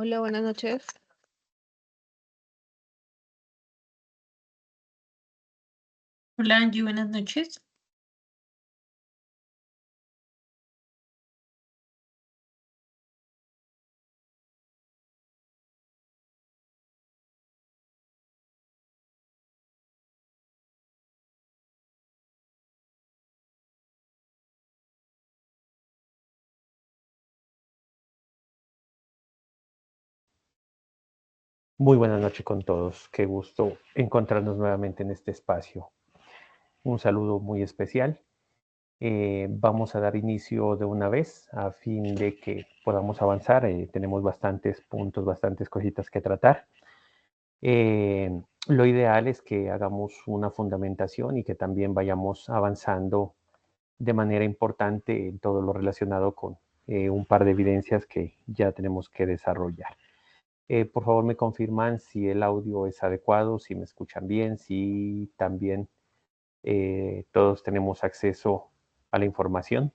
Hola, buenas noches. Hola Angie, buenas noches. Muy buenas noches con todos. Qué gusto encontrarnos nuevamente en este espacio. Un saludo muy especial. Vamos a dar inicio de una vez a fin de que podamos avanzar. Tenemos bastantes puntos, bastantes cositas que tratar. Lo ideal es que hagamos una fundamentación y que también vayamos avanzando de manera importante en todo lo relacionado con un par de evidencias que ya tenemos que desarrollar. Por favor, me confirman si el audio es adecuado, si me escuchan bien, si también todos tenemos acceso a la información.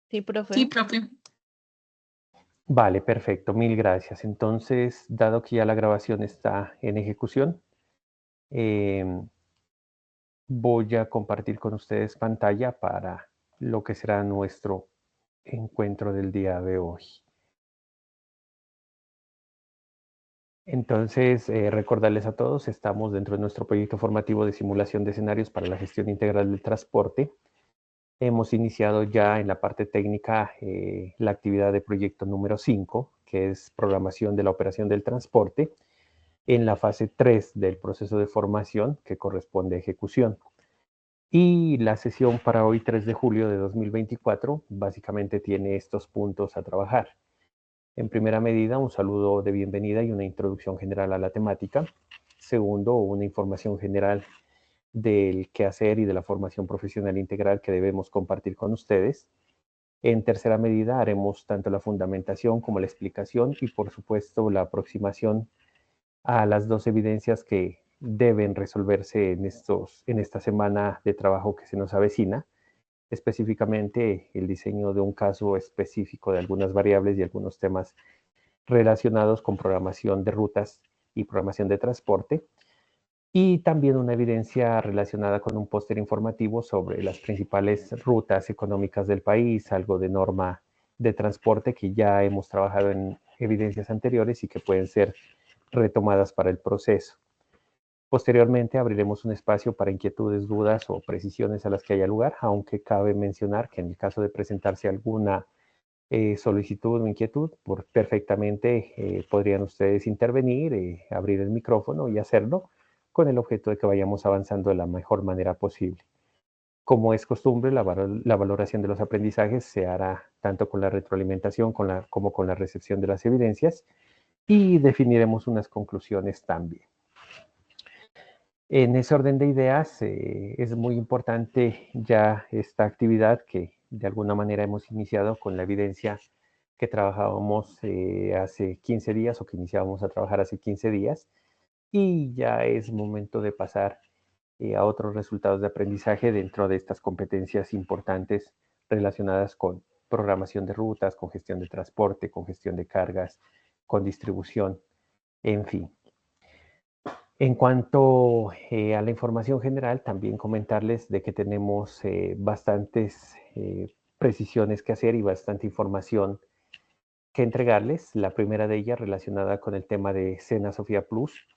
Sí, Sí, profe. profe. Vale, perfecto, mil gracias. Entonces, dado que ya la grabación está en ejecución, eh, voy a compartir con ustedes pantalla para lo que será nuestro encuentro del día de hoy. Entonces, recordarles a todos, estamos dentro de nuestro proyecto formativo de simulación de escenarios para la gestión integral del transporte. Hemos iniciado ya en la parte técnica la actividad de proyecto número 5, que es programación de la operación del transporte, en la fase 3 del proceso de formación, que corresponde a ejecución. Y la sesión para hoy, 3 de julio de 2024, básicamente tiene estos puntos a trabajar. En primera medida, un saludo de bienvenida y una introducción general a la temática. Segundo, una información general del quehacer y de la formación profesional integral que debemos compartir con ustedes. En tercera medida, haremos tanto la fundamentación como la explicación y, por supuesto, la aproximación a las dos evidencias que deben resolverse en esta semana de trabajo que se nos avecina, específicamente el diseño de un caso específico de algunas variables y algunos temas relacionados con programación de rutas y programación de transporte, y también una evidencia relacionada con un póster informativo sobre las principales rutas económicas del país, algo de norma de transporte que ya hemos trabajado en evidencias anteriores y que pueden ser retomadas para el proceso. Posteriormente abriremos un espacio para inquietudes, dudas o precisiones a las que haya lugar, aunque cabe mencionar que en el caso de presentarse alguna solicitud o inquietud, perfectamente podrían ustedes intervenir, abrir el micrófono y hacerlo con el objeto de que vayamos avanzando de la mejor manera posible. Como es costumbre, la valoración de los aprendizajes se hará tanto con la retroalimentación como con la recepción de las evidencias y definiremos unas conclusiones también. En ese orden de ideas, es muy importante ya esta actividad que de alguna manera hemos iniciado con la evidencia que trabajábamos hace 15 días o que iniciábamos a trabajar hace 15 días, y ya es momento de pasar a otros resultados de aprendizaje dentro de estas competencias importantes relacionadas con programación de rutas, con gestión de transporte, con gestión de cargas, con distribución, en fin. En cuanto a la información general, también comentarles de que tenemos bastantes precisiones que hacer y bastante información que entregarles. La primera de ellas relacionada con el tema de Cena Sofía Plus.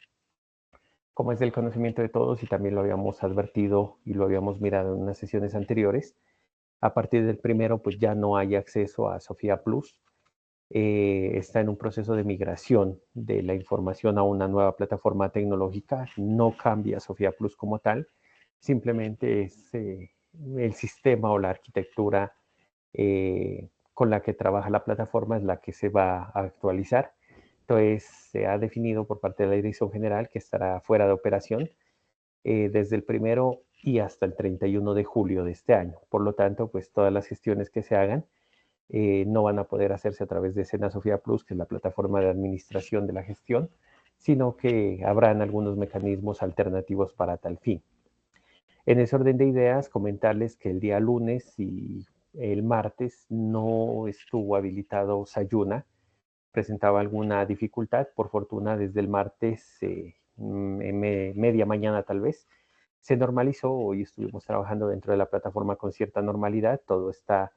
Como es del conocimiento de todos y también lo habíamos advertido y lo habíamos mirado en unas sesiones anteriores, a partir del primero pues ya no hay acceso a Sofía Plus. Está en un proceso de migración de la información a una nueva plataforma tecnológica. No cambia Sofía Plus como tal, simplemente es el sistema o la arquitectura con la que trabaja la plataforma es la que se va a actualizar. Entonces, se ha definido por parte de la Dirección General que estará fuera de operación desde el primero y hasta el 31 de julio de este año. Por lo tanto, pues todas las gestiones que se hagan no van a poder hacerse a través de Sena Sofía Plus, que es la plataforma de administración de la gestión, sino que habrán algunos mecanismos alternativos para tal fin. En ese orden de ideas, comentarles que el día lunes y el martes no estuvo habilitado Sayuna, presentaba alguna dificultad. Por fortuna, desde el martes, media mañana tal vez, se normalizó. Hoy estuvimos trabajando dentro de la plataforma con cierta normalidad. Todo está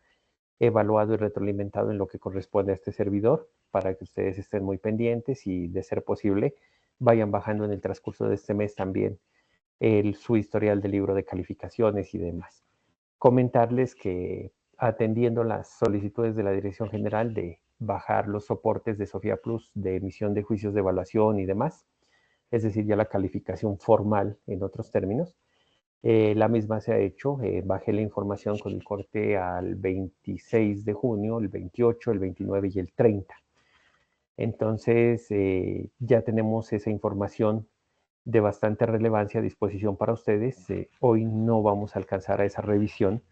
evaluado y retroalimentado en lo que corresponde a este servidor para que ustedes estén muy pendientes y, de ser posible, vayan bajando en el transcurso de este mes también su historial del libro de calificaciones y demás. Comentarles que, atendiendo las solicitudes de la Dirección General de bajar los soportes de Sofía Plus de emisión de juicios de evaluación y demás, es decir, ya la calificación formal en otros términos, la misma se ha hecho. Bajé la información con el corte al 26 de junio, el 28, el 29 y el 30. Entonces, ya tenemos esa información de bastante relevancia a disposición para ustedes. Hoy no vamos a alcanzar a esa revisión.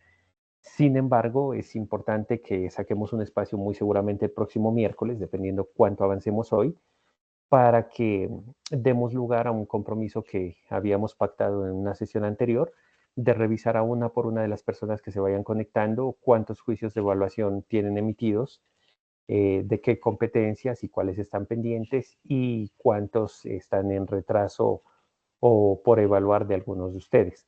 Sin embargo, es importante que saquemos un espacio muy seguramente el próximo miércoles, dependiendo cuánto avancemos hoy, para que demos lugar a un compromiso que habíamos pactado en una sesión anterior, de revisar a una por una de las personas que se vayan conectando cuántos juicios de evaluación tienen emitidos, de qué competencias y cuáles están pendientes y cuántos están en retraso o por evaluar de algunos de ustedes.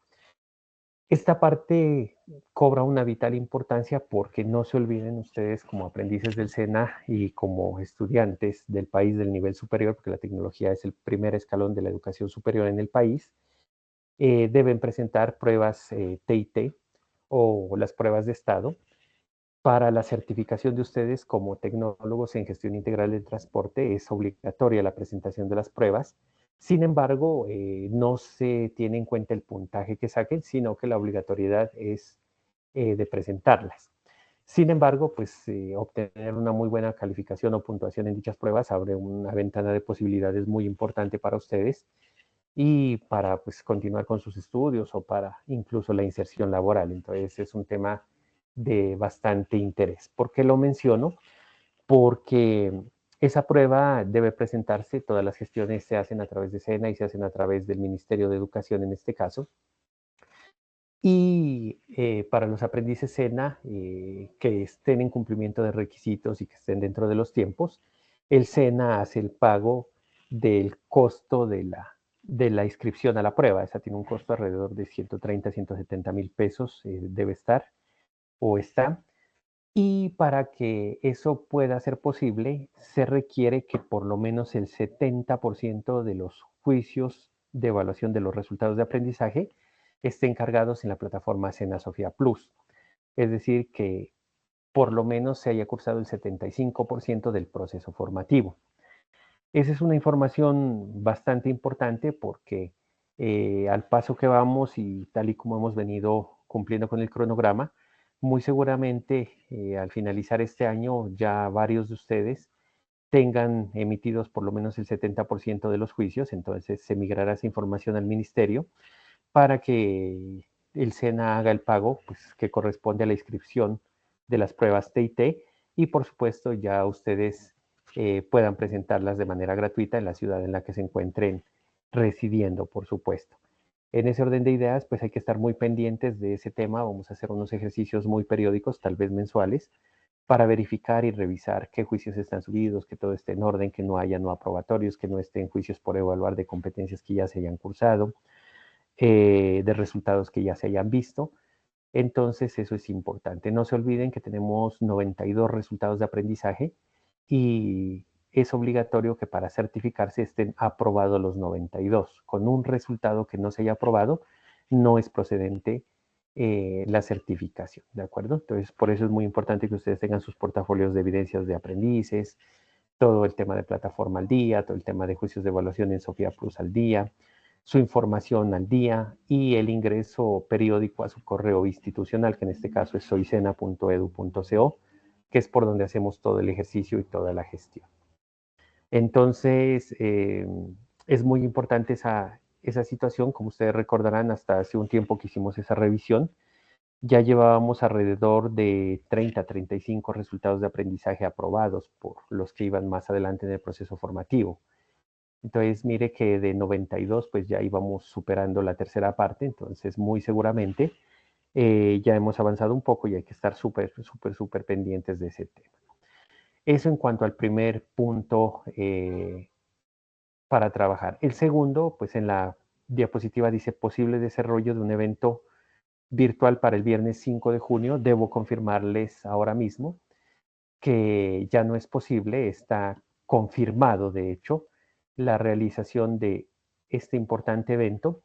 Esta parte cobra una vital importancia porque no se olviden ustedes, como aprendices del SENA y como estudiantes del país del nivel superior, porque la tecnología es el primer escalón de la educación superior en el país, deben presentar pruebas TIT o las pruebas de estado. Para la certificación de ustedes como tecnólogos en gestión integral del transporte es obligatoria la presentación de las pruebas. Sin embargo, no se tiene en cuenta el puntaje que saquen, sino que la obligatoriedad es de presentarlas. Sin embargo, pues obtener una muy buena calificación o puntuación en dichas pruebas abre una ventana de posibilidades muy importante para ustedes y para, pues, continuar con sus estudios o para incluso la inserción laboral. Entonces es un tema de bastante interés. ¿Por qué lo menciono? Porque esa prueba debe presentarse, todas las gestiones se hacen a través de SENA y se hacen a través del Ministerio de Educación en este caso. Y para los aprendices SENA que estén en cumplimiento de requisitos y que estén dentro de los tiempos, el SENA hace el pago del costo de la inscripción a la prueba. Esa tiene un costo alrededor de 130, 170 mil pesos, debe estar o está. Y para que eso pueda ser posible, se requiere que por lo menos el 70% de los juicios de evaluación de los resultados de aprendizaje estén cargados en la plataforma SENA Sofía Plus. Es decir, que por lo menos se haya cursado el 75% del proceso formativo. Esa es una información bastante importante porque al paso que vamos y tal y como hemos venido cumpliendo con el cronograma, muy seguramente al finalizar este año ya varios de ustedes tengan emitidos por lo menos el 70% de los juicios. Entonces se migrará esa información al ministerio para que el SENA haga el pago, pues, que corresponde a la inscripción de las pruebas TIT, y por supuesto ya ustedes puedan presentarlas de manera gratuita en la ciudad en la que se encuentren residiendo, por supuesto. En ese orden de ideas, pues hay que estar muy pendientes de ese tema. Vamos a hacer unos ejercicios muy periódicos, tal vez mensuales, para verificar y revisar qué juicios están subidos, que todo esté en orden, que no haya no aprobatorios, que no estén juicios por evaluar de competencias que ya se hayan cursado, de resultados que ya se hayan visto. Entonces eso es importante. No se olviden que tenemos 92 resultados de aprendizaje y es obligatorio que para certificarse estén aprobados los 92. Con un resultado que no se haya aprobado, no es procedente la certificación, ¿de acuerdo? Entonces, por eso es muy importante que ustedes tengan sus portafolios de evidencias de aprendices, todo el tema de plataforma al día, todo el tema de juicios de evaluación en Sofía Plus al día, su información al día y el ingreso periódico a su correo institucional, que en este caso es soysena.edu.co, que es por donde hacemos todo el ejercicio y toda la gestión. Entonces, es muy importante esa situación. Como ustedes recordarán, hasta hace un tiempo que hicimos esa revisión, ya llevábamos alrededor de 30, 35 resultados de aprendizaje aprobados por los que iban más adelante en el proceso formativo. Entonces, mire que de 92, pues ya íbamos superando la tercera parte. Entonces, muy seguramente ya hemos avanzado un poco y hay que estar súper pendientes de ese tema. Eso en cuanto al primer punto para trabajar. El segundo, pues en la diapositiva dice posible desarrollo de un evento virtual para el viernes 5 de junio. Debo confirmarles ahora mismo que ya no es posible, está confirmado de hecho la realización de este importante evento.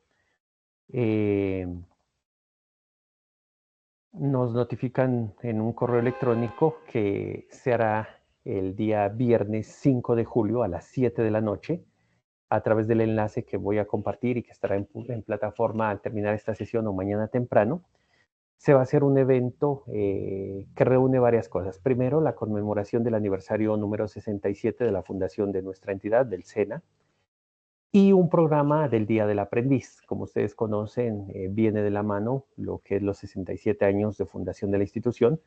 Nos notifican en un correo electrónico que se hará el día viernes 5 de julio a las 7 de la noche a través del enlace que voy a compartir y que estará en plataforma al terminar esta sesión o mañana temprano. Se va a hacer un evento que reúne varias cosas. Primero, la conmemoración del aniversario número 67 de la fundación de nuestra entidad, del SENA, y un programa del Día del Aprendiz. Como ustedes conocen, viene de la mano lo que es los 67 años de fundación de la institución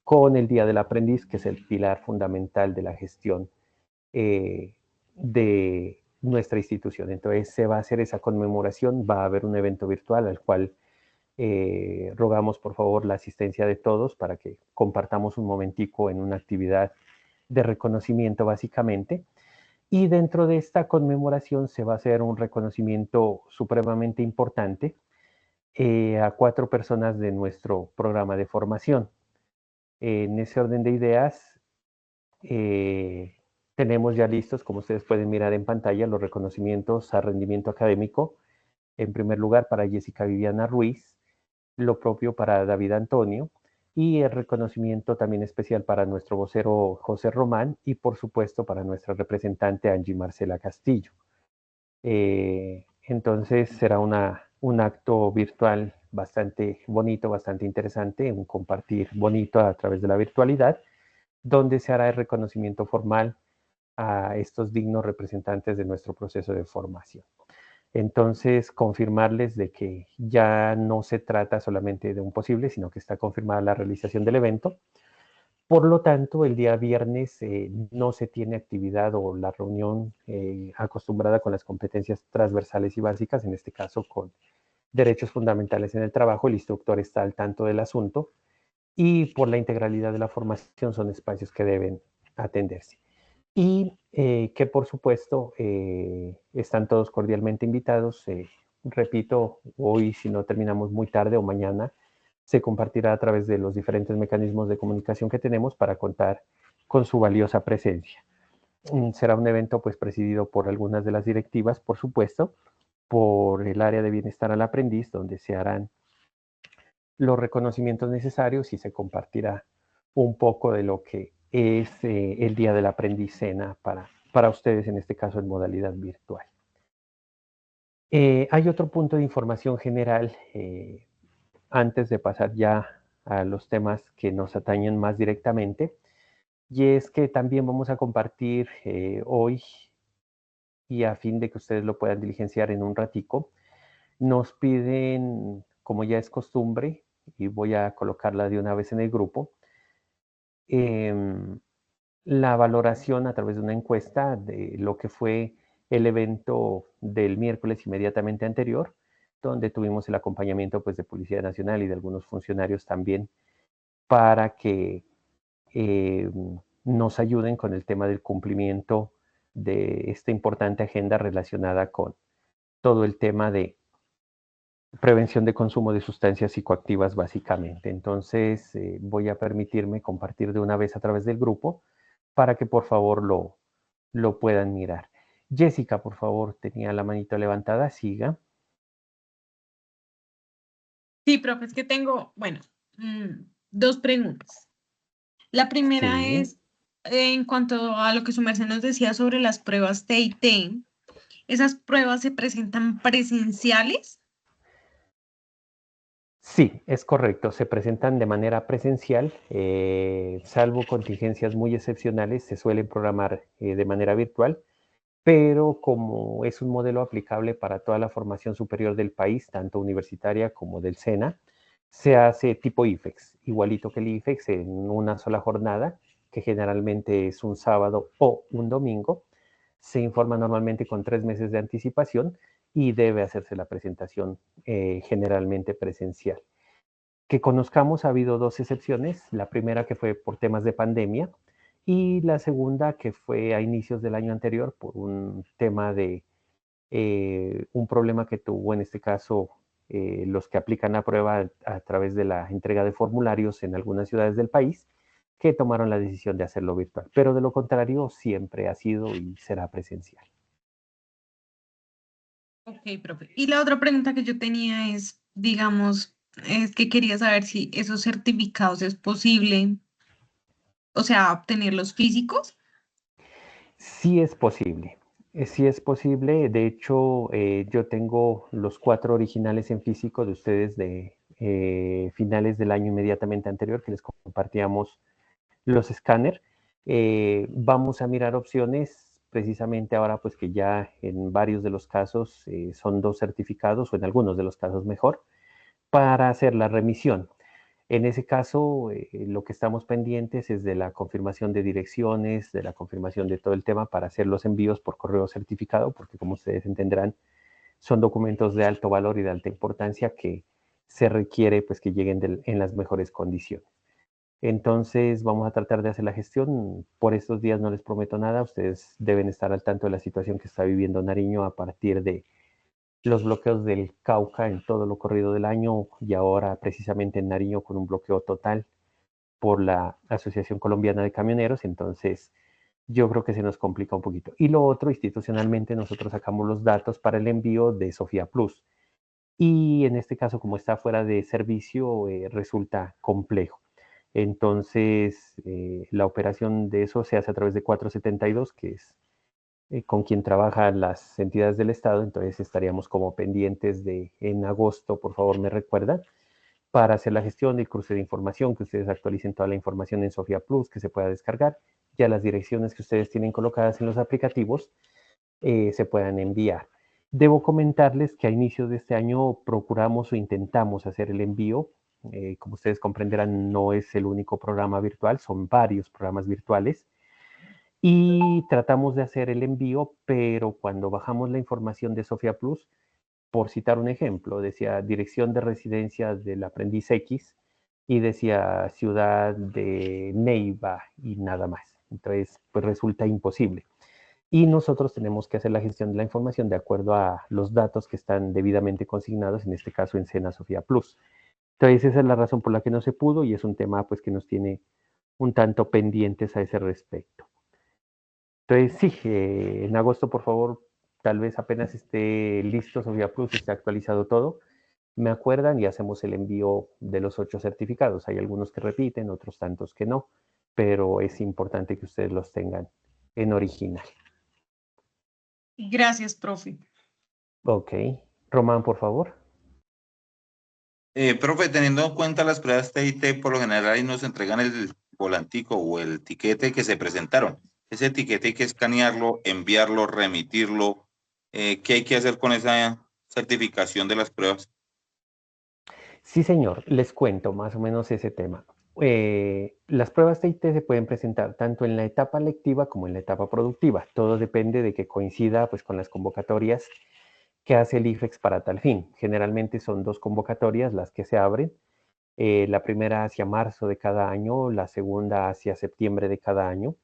con el Día del Aprendiz, que es el pilar fundamental de la gestión de nuestra institución. Entonces se va a hacer esa conmemoración, va a haber un evento virtual al cual rogamos por favor la asistencia de todos para que compartamos un momentico en una actividad de reconocimiento básicamente. Y dentro de esta conmemoración se va a hacer un reconocimiento supremamente importante a 4 personas de nuestro programa de formación. En ese orden de ideas, tenemos ya listos, como ustedes pueden mirar en pantalla, los reconocimientos a rendimiento académico. En primer lugar, para Jessica Viviana Ruiz, lo propio para David Antonio y el reconocimiento también especial para nuestro vocero José Román y por supuesto para nuestra representante Angie Marcela Castillo. Entonces será un acto virtual bastante bonito, bastante interesante, un compartir bonito a través de la virtualidad, donde se hará el reconocimiento formal a estos dignos representantes de nuestro proceso de formación. Entonces, confirmarles de que ya no se trata solamente de un posible, sino que está confirmada la realización del evento. Por lo tanto, el día viernes no se tiene actividad o la reunión acostumbrada con las competencias transversales y básicas, en este caso con derechos fundamentales en el trabajo. El instructor está al tanto del asunto y por la integralidad de la formación son espacios que deben atenderse. Y que por supuesto están todos cordialmente invitados. Repito, hoy si no terminamos muy tarde o mañana, se compartirá a través de los diferentes mecanismos de comunicación que tenemos para contar con su valiosa presencia. Será un evento pues presidido por algunas de las directivas, por supuesto, por el área de bienestar al aprendiz, donde se harán los reconocimientos necesarios y se compartirá un poco de lo que es el Día del Aprendiz Cena para ustedes, en este caso en modalidad virtual. Hay otro punto de información general antes de pasar ya a los temas que nos atañen más directamente, y es que también vamos a compartir hoy, y a fin de que ustedes lo puedan diligenciar en un ratico, nos piden, como ya es costumbre, y voy a colocarla de una vez en el grupo, la valoración a través de una encuesta de lo que fue el evento del miércoles inmediatamente anterior, donde tuvimos el acompañamiento pues, de Policía Nacional y de algunos funcionarios también para que nos ayuden con el tema del cumplimiento de esta importante agenda relacionada con todo el tema de prevención de consumo de sustancias psicoactivas básicamente. Entonces voy a permitirme compartir de una vez a través del grupo para que por favor lo puedan mirar. Jessica, por favor, tenía la manito levantada, siga. Sí, profe, es que tengo, bueno, 2 preguntas. La primera Sí. es, en cuanto a lo que su merced nos decía sobre las pruebas TIT, ¿esas pruebas se presentan presenciales? Sí, es correcto. Se presentan de manera presencial, salvo contingencias muy excepcionales, se suelen programar de manera virtual, pero como es un modelo aplicable para toda la formación superior del país, tanto universitaria como del SENA, se hace tipo IFEX, igualito que el IFEX en una sola jornada, que generalmente es un sábado o un domingo. Se informa normalmente con 3 meses de anticipación y debe hacerse la presentación generalmente presencial. Que conozcamos, ha habido 2 excepciones. La primera que fue por temas de pandemia y la segunda que fue a inicios del año anterior por un tema de un problema que tuvo en este caso los que aplican la prueba a través de la entrega de formularios en algunas ciudades del país, que tomaron la decisión de hacerlo virtual. Pero de lo contrario, siempre ha sido y será presencial. Ok, profe. Y la otra pregunta que yo tenía es, digamos, es que quería saber si esos certificados es posible, o sea, obtenerlos físicos. Sí es posible, sí es posible. De hecho, yo tengo los 4 originales en físico de ustedes de finales del año inmediatamente anterior que les compartíamos los escáner. Vamos a mirar opciones precisamente ahora, pues que ya en varios de los casos son 2 certificados o en algunos de los casos mejor, para hacer la remisión. En ese caso, lo que estamos pendientes es de la confirmación de direcciones, de la confirmación de todo el tema para hacer los envíos por correo certificado, porque como ustedes entenderán, son documentos de alto valor y de alta importancia que se requiere pues que lleguen en las mejores condiciones. Entonces vamos a tratar de hacer la gestión. Por estos días no les prometo nada. Ustedes deben estar al tanto de la situación que está viviendo Nariño a partir de los bloqueos del Cauca en todo lo corrido del año y ahora precisamente en Nariño con un bloqueo total por la Asociación Colombiana de Camioneros. Entonces yo creo que se nos complica un poquito. Y lo otro, institucionalmente nosotros sacamos los datos para el envío de Sofía Plus. Y en este caso, como está fuera de servicio, resulta complejo. Entonces, la operación de eso se hace a través de 472, que es con quien trabajan las entidades del Estado. Entonces, estaríamos como pendientes de en agosto, por favor, me recuerdan, para hacer la gestión del cruce de información, que ustedes actualicen toda la información en Sofía Plus, que se pueda descargar, ya las direcciones que ustedes tienen colocadas en los aplicativos se puedan enviar. Debo comentarles que a inicios de este año procuramos o intentamos hacer el envío. Como ustedes comprenderán, no es el único programa virtual, son varios programas virtuales. Y tratamos de hacer el envío, pero cuando bajamos la información de Sofía Plus, por citar un ejemplo, decía dirección de residencia del aprendiz X y decía ciudad de Neiva y nada más. Entonces, pues resulta imposible. Y nosotros tenemos que hacer la gestión de la información de acuerdo a los datos que están debidamente consignados, en este caso en Sena Sofía Plus. Entonces, esa es la razón por la que no se pudo y es un tema pues que nos tiene un tanto pendientes a ese respecto. Entonces, sí, en agosto, por favor, tal vez apenas esté listo Sofía Plus, esté actualizado todo, me acuerdan y hacemos el envío de los 8 certificados. Hay algunos que repiten, otros tantos que no, pero es importante que ustedes los tengan en original. Gracias, profe. Ok. Román, por favor. Profe, teniendo en cuenta las pruebas TIT, por lo general ahí nos entregan el volantico o el tiquete que se presentaron. Ese etiquete hay que escanearlo, enviarlo, remitirlo. ¿Qué hay que hacer con esa certificación de las pruebas? Sí, señor, les cuento más o menos ese tema. Las pruebas TIT se pueden presentar tanto en la etapa lectiva como en la etapa productiva. Todo depende de que coincida pues, con las convocatorias que hace el IFEX para tal fin. Generalmente son 2 convocatorias las que se abren. La primera hacia marzo de cada año, la segunda hacia septiembre de cada año.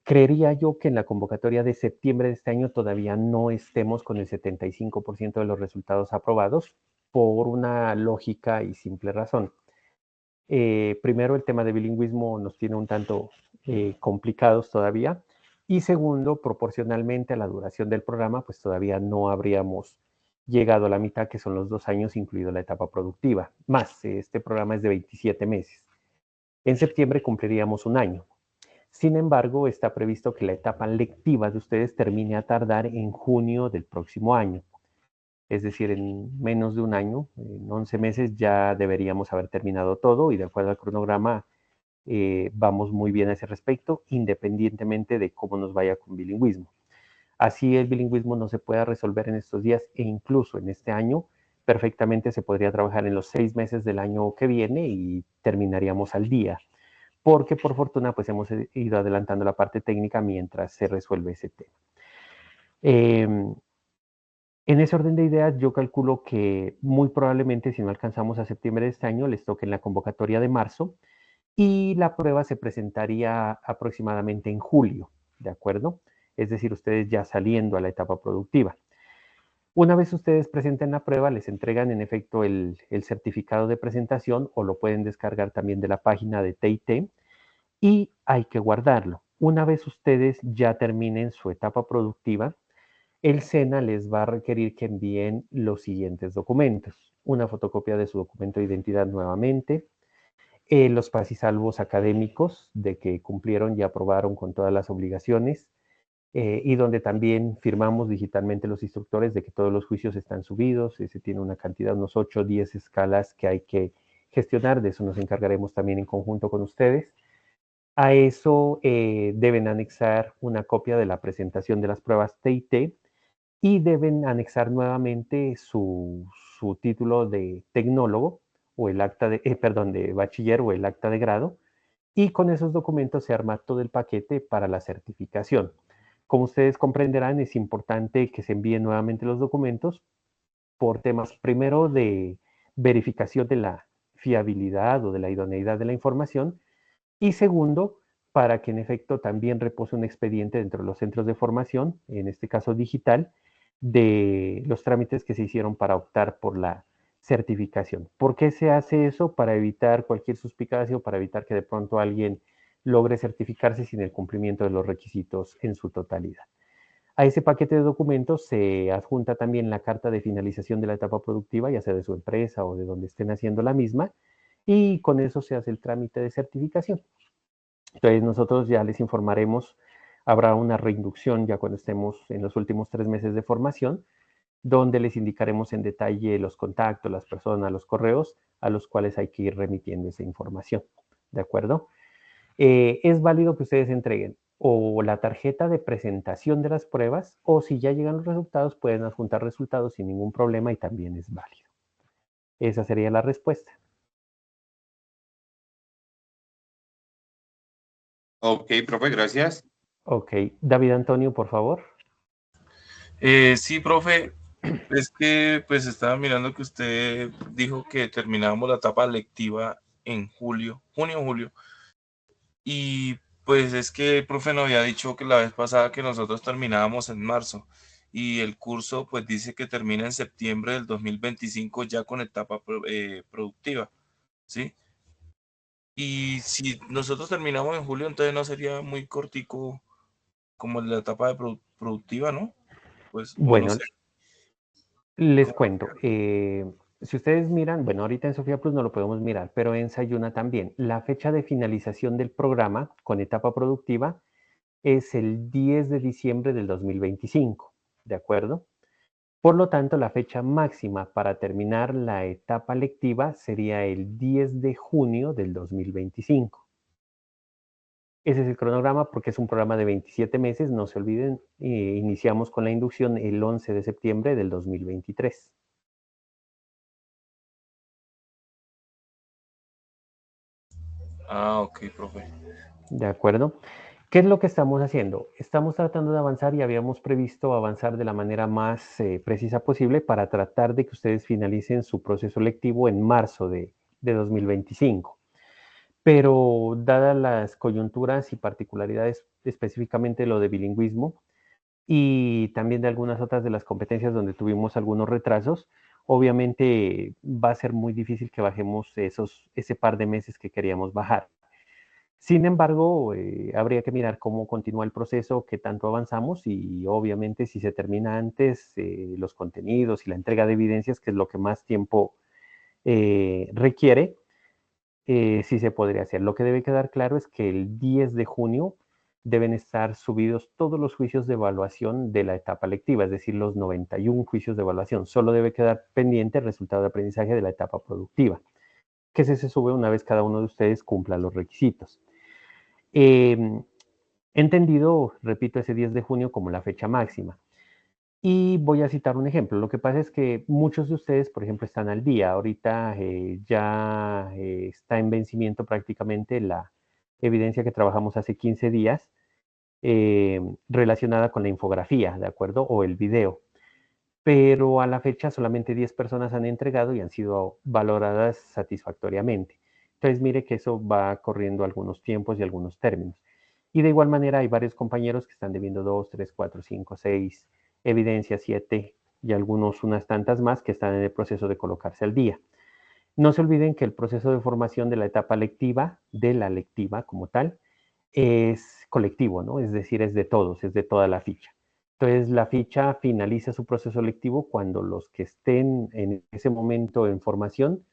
Creería yo que en la convocatoria de septiembre de este año todavía no estemos con el 75% de los resultados aprobados por una lógica y simple razón. Primero, el tema de bilingüismo nos tiene un tanto complicados todavía. Y segundo, proporcionalmente a la duración del programa, pues todavía no habríamos llegado a la mitad, que son los 2 años, incluido la etapa productiva. Más, este programa es de 27 meses. En septiembre cumpliríamos un año. Sin embargo, está previsto que la etapa lectiva de ustedes termine a tardar en junio del próximo año. Es decir, en menos de un año, en 11 meses ya deberíamos haber terminado todo y de acuerdo al cronograma vamos muy bien a ese respecto, independientemente de cómo nos vaya con bilingüismo. Así el bilingüismo no se pueda resolver en estos días e incluso en este año, perfectamente se podría trabajar en los 6 meses del año que viene y terminaríamos al día, porque por fortuna pues hemos ido adelantando la parte técnica mientras se resuelve ese tema. En ese orden de ideas, yo calculo que muy probablemente si no alcanzamos a septiembre de este año, les toque en la convocatoria de marzo y la prueba se presentaría aproximadamente en julio, ¿de acuerdo? Es decir, ustedes ya saliendo a la etapa productiva. Una vez ustedes presenten la prueba, les entregan en efecto el certificado de presentación o lo pueden descargar también de la página de TIT y hay que guardarlo. Una vez ustedes ya terminen su etapa productiva, el SENA les va a requerir que envíen los siguientes documentos. Una fotocopia de su documento de identidad nuevamente, los pasisalvos académicos de que cumplieron y aprobaron con todas las obligaciones, y donde también firmamos digitalmente los instructores de que todos los juicios están subidos, se tiene una cantidad, unos 8 o 10 escalas que hay que gestionar, de eso nos encargaremos también en conjunto con ustedes. A eso deben anexar una copia de la presentación de las pruebas TIT y deben anexar nuevamente su título de tecnólogo o el acta de, perdón, de bachiller o el acta de grado, y con esos documentos se arma todo el paquete para la certificación. Como ustedes comprenderán, es importante que se envíen nuevamente los documentos por temas, primero, de verificación de la fiabilidad o de la idoneidad de la información, y segundo, para que en efecto también repose un expediente dentro de los centros de formación, en este caso digital, de los trámites que se hicieron para optar por la certificación. ¿Por qué se hace eso? Para evitar cualquier suspicacia o para evitar que de pronto alguien logre certificarse sin el cumplimiento de los requisitos en su totalidad. A ese paquete de documentos se adjunta también la carta de finalización de la etapa productiva, ya sea de su empresa o de donde estén haciendo la misma, y con eso se hace el trámite de certificación. Entonces nosotros ya les informaremos, habrá una reinducción ya cuando estemos en los últimos 3 meses de formación, donde les indicaremos en detalle los contactos, las personas, los correos a los cuales hay que ir remitiendo esa información. ¿De acuerdo? Es válido que ustedes entreguen o la tarjeta de presentación de las pruebas o si ya llegan los resultados pueden adjuntar resultados sin ningún problema y también es válido. Esa sería la respuesta. Ok, profe, gracias. Ok, David Antonio, por favor. Sí, profe, es que pues estaba mirando que usted dijo que terminábamos la etapa lectiva en julio, junio o julio, y pues es que el profe nos había dicho que la vez pasada que nosotros terminábamos en marzo y el curso pues dice que termina en septiembre del 2025 ya con etapa productiva, ¿sí? Y si nosotros terminamos en julio, entonces no sería muy cortico como la etapa de productiva, ¿no? Pues, o no Bueno, sé. les cuento. Si ustedes miran, bueno, ahorita en Sofía Plus no lo podemos mirar, pero en Sayuna también. La fecha de finalización del programa con etapa productiva es el 10 de diciembre del 2025, ¿de acuerdo? Por lo tanto, la fecha máxima para terminar la etapa lectiva sería el 10 de junio del 2025. Ese es el cronograma porque es un programa de 27 meses, no se olviden, iniciamos con la inducción el 11 de septiembre del 2023. Ah, ok, profe. ¿De acuerdo? ¿Qué es lo que estamos haciendo? Estamos tratando de avanzar y habíamos previsto avanzar de la manera más precisa posible para tratar de que ustedes finalicen su proceso lectivo en marzo de 2025. Pero dadas las coyunturas y particularidades, específicamente lo de bilingüismo y también de algunas otras de las competencias donde tuvimos algunos retrasos, obviamente va a ser muy difícil que bajemos ese par de meses que queríamos bajar. Sin embargo, habría que mirar cómo continúa el proceso, qué tanto avanzamos y obviamente si se termina antes los contenidos y la entrega de evidencias, que es lo que más tiempo requiere, sí se podría hacer. Lo que debe quedar claro es que el 10 de junio deben estar subidos todos los juicios de evaluación de la etapa lectiva, es decir, los 91 juicios de evaluación. Solo debe quedar pendiente el resultado de aprendizaje de la etapa productiva, que se sube una vez cada uno de ustedes cumpla los requisitos. Entendido, repito, ese 10 de junio como la fecha máxima. Y voy a citar un ejemplo. Lo que pasa es que muchos de ustedes, por ejemplo, están al día. Ahorita ya está en vencimiento prácticamente la evidencia que trabajamos hace 15 días relacionada con la infografía, ¿de acuerdo? O el video. Pero a la fecha solamente 10 personas han entregado y han sido valoradas satisfactoriamente. Entonces, mire que eso va corriendo algunos tiempos y algunos términos. Y de igual manera hay varios compañeros que están debiendo 2, 3, 4, 5, 6 evidencias, 7 y algunos unas tantas más que están en el proceso de colocarse al día. No se olviden que el proceso de formación de la etapa lectiva, de la lectiva como tal, es colectivo, ¿no? Es decir, es de todos, es de toda la ficha. Entonces, la ficha finaliza su proceso lectivo cuando los que estén en ese momento en formación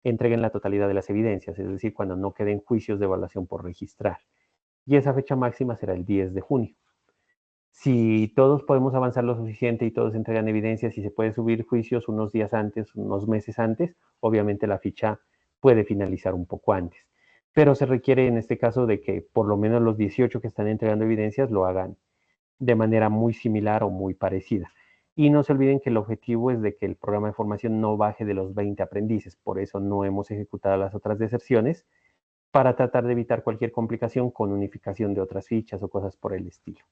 entreguen la totalidad de las evidencias, es decir, cuando no queden juicios de evaluación por registrar. Y esa fecha máxima será el 10 de junio. Si todos podemos avanzar lo suficiente y todos entregan evidencias y se puede subir juicios unos días antes, unos meses antes, obviamente la ficha puede finalizar un poco antes. Pero se requiere en este caso de que por lo menos los 18 que están entregando evidencias lo hagan de manera muy similar o muy parecida. Y no se olviden que el objetivo es de que el programa de formación no baje de los 20 aprendices, por eso no hemos ejecutado las otras deserciones, para tratar de evitar cualquier complicación con unificación de otras fichas o cosas por el estilo.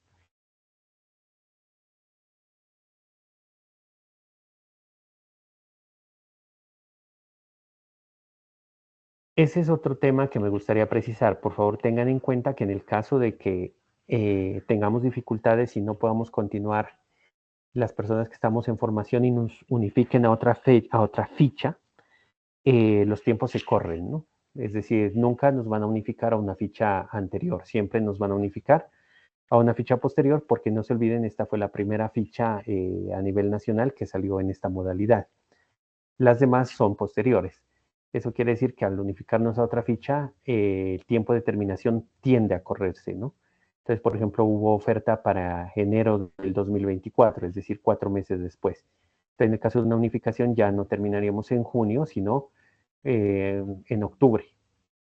Ese es otro tema que me gustaría precisar. Por favor, tengan en cuenta que en el caso de que tengamos dificultades y no podamos continuar las personas que estamos en formación y nos unifiquen a otra ficha, los tiempos se corren, ¿no? Es decir, nunca nos van a unificar a una ficha anterior, siempre nos van a unificar a una ficha posterior, porque no se olviden, esta fue la primera ficha a nivel nacional que salió en esta modalidad. Las demás son posteriores. Eso quiere decir que al unificarnos a otra ficha, el tiempo de terminación tiende a correrse, ¿no? Entonces, por ejemplo, hubo oferta para enero del 2024, es decir, 4 meses después. Entonces, en el caso de una unificación ya no terminaríamos en junio, sino en octubre,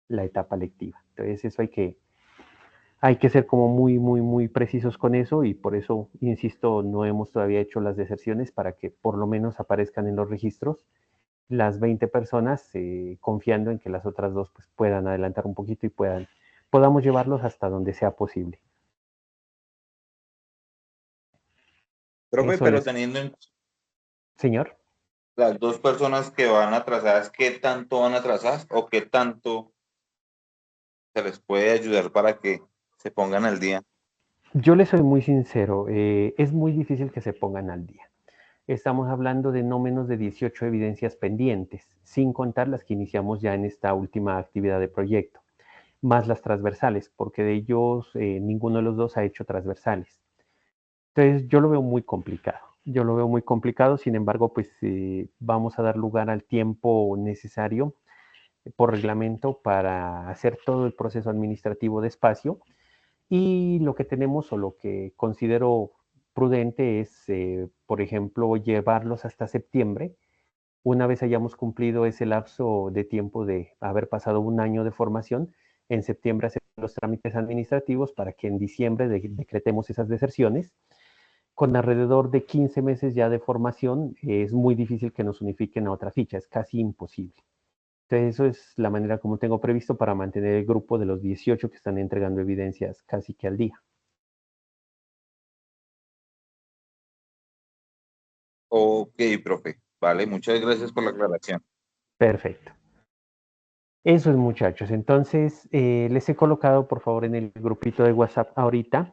la etapa lectiva. Entonces, eso hay que ser como muy precisos con eso y por eso, insisto, no hemos todavía hecho las deserciones para que por lo menos aparezcan en los registros las 20 personas, confiando en que las otras dos pues, puedan adelantar un poquito y podamos llevarlos hasta donde sea posible. Profe, Eso pero es, teniendo en señor. las dos personas que van atrasadas, ¿qué tanto van atrasadas o qué tanto se les puede ayudar para que se pongan al día? Yo les soy muy sincero, es muy difícil que se pongan al día. Estamos hablando de no menos de 18 evidencias pendientes, sin contar las que iniciamos ya en esta última actividad de proyecto, más las transversales, porque de ellos ninguno de los dos ha hecho transversales. Entonces yo lo veo muy complicado. Yo lo veo muy complicado, sin embargo, pues vamos a dar lugar al tiempo necesario por reglamento para hacer todo el proceso administrativo despacio. Y lo que tenemos o lo que considero prudente es, por ejemplo, llevarlos hasta septiembre. Una vez hayamos cumplido ese lapso de tiempo de haber pasado un año de formación, en septiembre hacer los trámites administrativos para que en diciembre decretemos esas deserciones. Con alrededor de 15 meses ya de formación, es muy difícil que nos unifiquen a otra ficha, es casi imposible. Entonces, eso es la manera como tengo previsto para mantener el grupo de los 18 que están entregando evidencias casi que al día. Ok, profe. Vale, muchas gracias por la aclaración. Perfecto. Eso es, muchachos. Entonces, les he colocado, por favor, en el grupito de WhatsApp ahorita.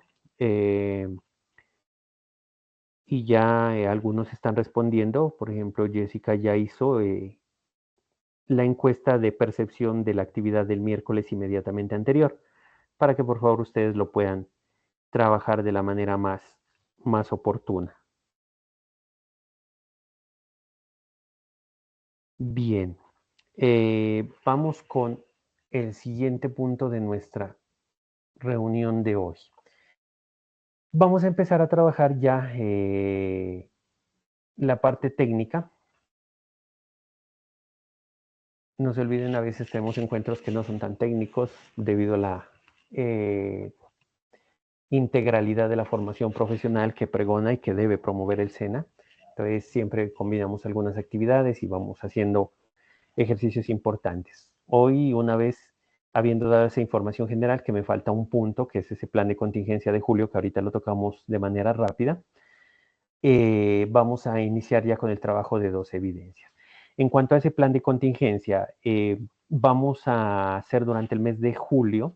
Y ya algunos están respondiendo. Por ejemplo, Jessica ya hizo la encuesta de percepción de la actividad del miércoles inmediatamente anterior, para que por favor ustedes lo puedan trabajar de la manera más oportuna. Bien, vamos con el siguiente punto de nuestra reunión de hoy. Vamos a empezar a trabajar ya la parte técnica. No se olviden, a veces tenemos encuentros que no son tan técnicos debido a la integralidad de la formación profesional que pregona y que debe promover el SENA. Entonces siempre combinamos algunas actividades y vamos haciendo ejercicios importantes. Hoy, una vez habiendo dado esa información general, que me falta un punto, que es ese plan de contingencia de julio, que ahorita lo tocamos de manera rápida, vamos a iniciar ya con el trabajo de 2 evidencias. En cuanto a ese plan de contingencia, vamos a hacer durante el mes de julio.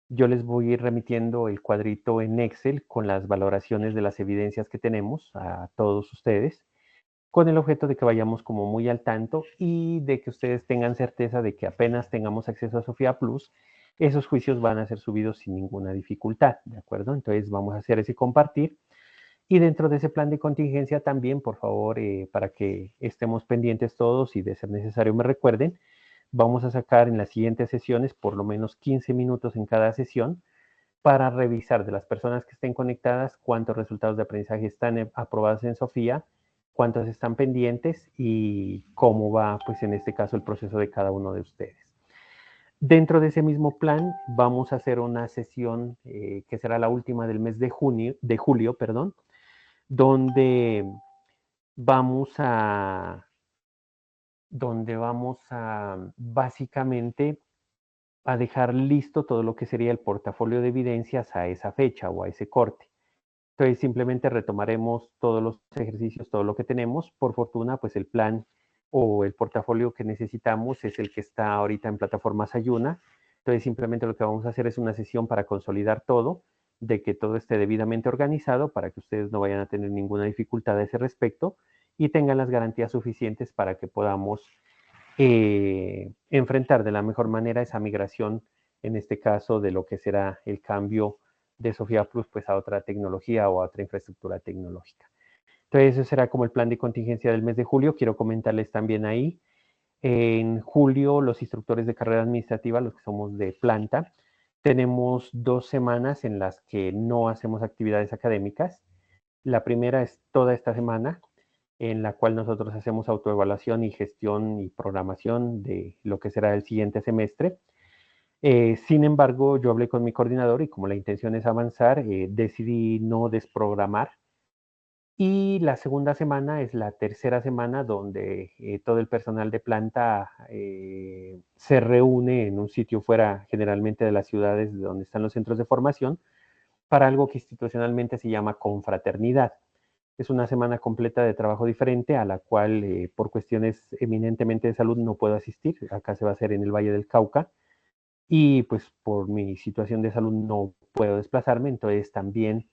Yo les voy a ir remitiendo el cuadrito en Excel con las valoraciones de las evidencias que tenemos a todos ustedes, con el objeto de que vayamos como muy al tanto y de que ustedes tengan certeza de que apenas tengamos acceso a Sofía Plus, esos juicios van a ser subidos sin ninguna dificultad, ¿de acuerdo? Entonces vamos a hacer ese compartir. Y dentro de ese plan de contingencia también, por favor, para que estemos pendientes todos y de ser necesario me recuerden, vamos a sacar en las siguientes sesiones por lo menos 15 minutos en cada sesión para revisar de las personas que estén conectadas cuántos resultados de aprendizaje están aprobados en Sofía, cuántos están pendientes y cómo va, pues en este caso, el proceso de cada uno de ustedes. Dentro de ese mismo plan vamos a hacer una sesión que será la última del mes de julio, donde vamos a básicamente a dejar listo todo lo que sería el portafolio de evidencias a esa fecha o a ese corte. Entonces simplemente retomaremos todos los ejercicios, todo lo que tenemos. Por fortuna, pues el plan o el portafolio que necesitamos es el que está ahorita en plataformas Ayuna. Entonces simplemente lo que vamos a hacer es una sesión para consolidar todo, de que todo esté debidamente organizado para que ustedes no vayan a tener ninguna dificultad a ese respecto y tengan las garantías suficientes para que podamos enfrentar de la mejor manera esa migración, en este caso, de lo que será el cambio de Sofía Plus pues a otra tecnología o a otra infraestructura tecnológica. Entonces, ese será como el plan de contingencia del mes de julio. Quiero comentarles también ahí, en julio, los instructores de carrera administrativa, los que somos de planta, tenemos 2 semanas en las que no hacemos actividades académicas. La primera es toda esta semana, en la cual nosotros hacemos autoevaluación y gestión y programación de lo que será el siguiente semestre. Sin embargo, yo hablé con mi coordinador y como la intención es avanzar, decidí no desprogramar. Y la segunda semana es la tercera semana donde todo el personal de planta se reúne en un sitio fuera generalmente de las ciudades donde están los centros de formación para algo que institucionalmente se llama confraternidad. Es una semana completa de trabajo diferente a la cual por cuestiones eminentemente de salud no puedo asistir. Acá se va a hacer en el Valle del Cauca y pues por mi situación de salud no puedo desplazarme, entonces también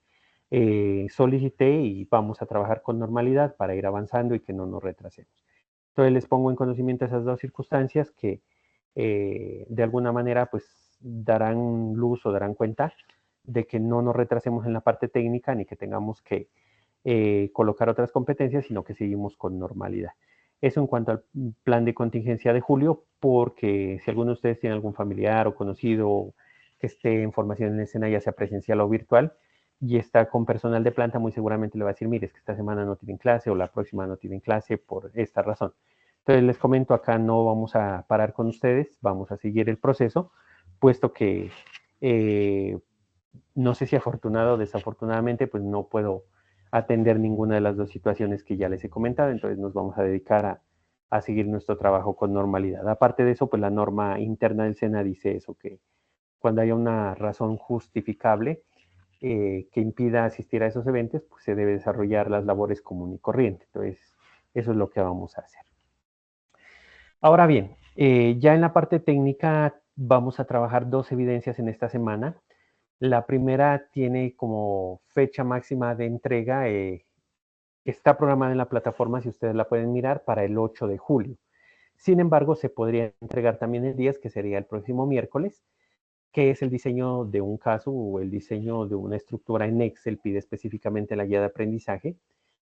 solicité y vamos a trabajar con normalidad para ir avanzando y que no nos retrasemos. Entonces les pongo en conocimiento esas dos circunstancias que de alguna manera pues darán luz o darán cuenta de que no nos retrasemos en la parte técnica ni que tengamos que colocar otras competencias, sino que seguimos con normalidad. Eso en cuanto al plan de contingencia de julio, porque si alguno de ustedes tiene algún familiar o conocido que esté en formación en escena, ya sea presencial o virtual, y está con personal de planta, muy seguramente le va a decir, mire, es que esta semana no tienen clase o la próxima no tienen clase por esta razón. Entonces les comento, acá no vamos a parar con ustedes, vamos a seguir el proceso, puesto que no sé si afortunado o desafortunadamente, pues no puedo atender ninguna de las dos situaciones que ya les he comentado, entonces nos vamos a dedicar a seguir nuestro trabajo con normalidad. Aparte de eso, pues la norma interna del SENA dice eso, que cuando haya una razón justificable que impida asistir a esos eventos, pues se debe desarrollar las labores común y corriente. Entonces, eso es lo que vamos a hacer. Ahora bien, ya en la parte técnica vamos a trabajar 2 evidencias en esta semana. La primera tiene como fecha máxima de entrega, está programada en la plataforma, si ustedes la pueden mirar, para el 8 de julio. Sin embargo, se podría entregar también el 10, que sería el próximo miércoles, que es el diseño de un caso o el diseño de una estructura en Excel, pide específicamente la guía de aprendizaje.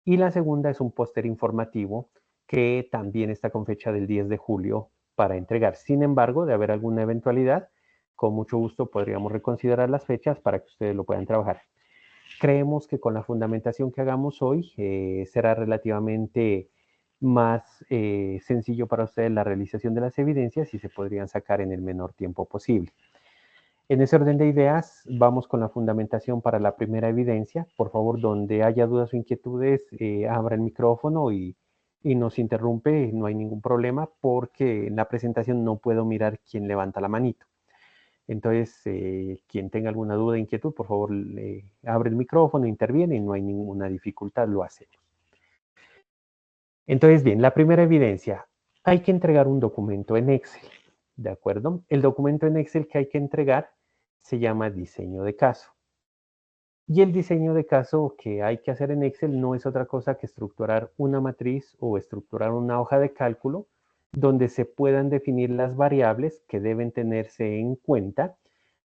Y la segunda es un póster informativo que también está con fecha del 10 de julio para entregar. Sin embargo, de haber alguna eventualidad, con mucho gusto podríamos reconsiderar las fechas para que ustedes lo puedan trabajar. Creemos que con la fundamentación que hagamos hoy será relativamente más sencillo para ustedes la realización de las evidencias y se podrían sacar en el menor tiempo posible. En ese orden de ideas, vamos con la fundamentación para la primera evidencia. Por favor, donde haya dudas o inquietudes, abra el micrófono y nos interrumpe, no hay ningún problema, porque en la presentación no puedo mirar quién levanta la manito. Entonces, quien tenga alguna duda o inquietud, por favor, abre el micrófono, interviene y no hay ninguna dificultad, lo hacemos. Entonces, bien, la primera evidencia, hay que entregar un documento en Excel. ¿de acuerdo? El documento en Excel que hay que entregar se llama diseño de caso. Y el diseño de caso que hay que hacer en Excel no es otra cosa que estructurar una matriz o estructurar una hoja de cálculo donde se puedan definir las variables que deben tenerse en cuenta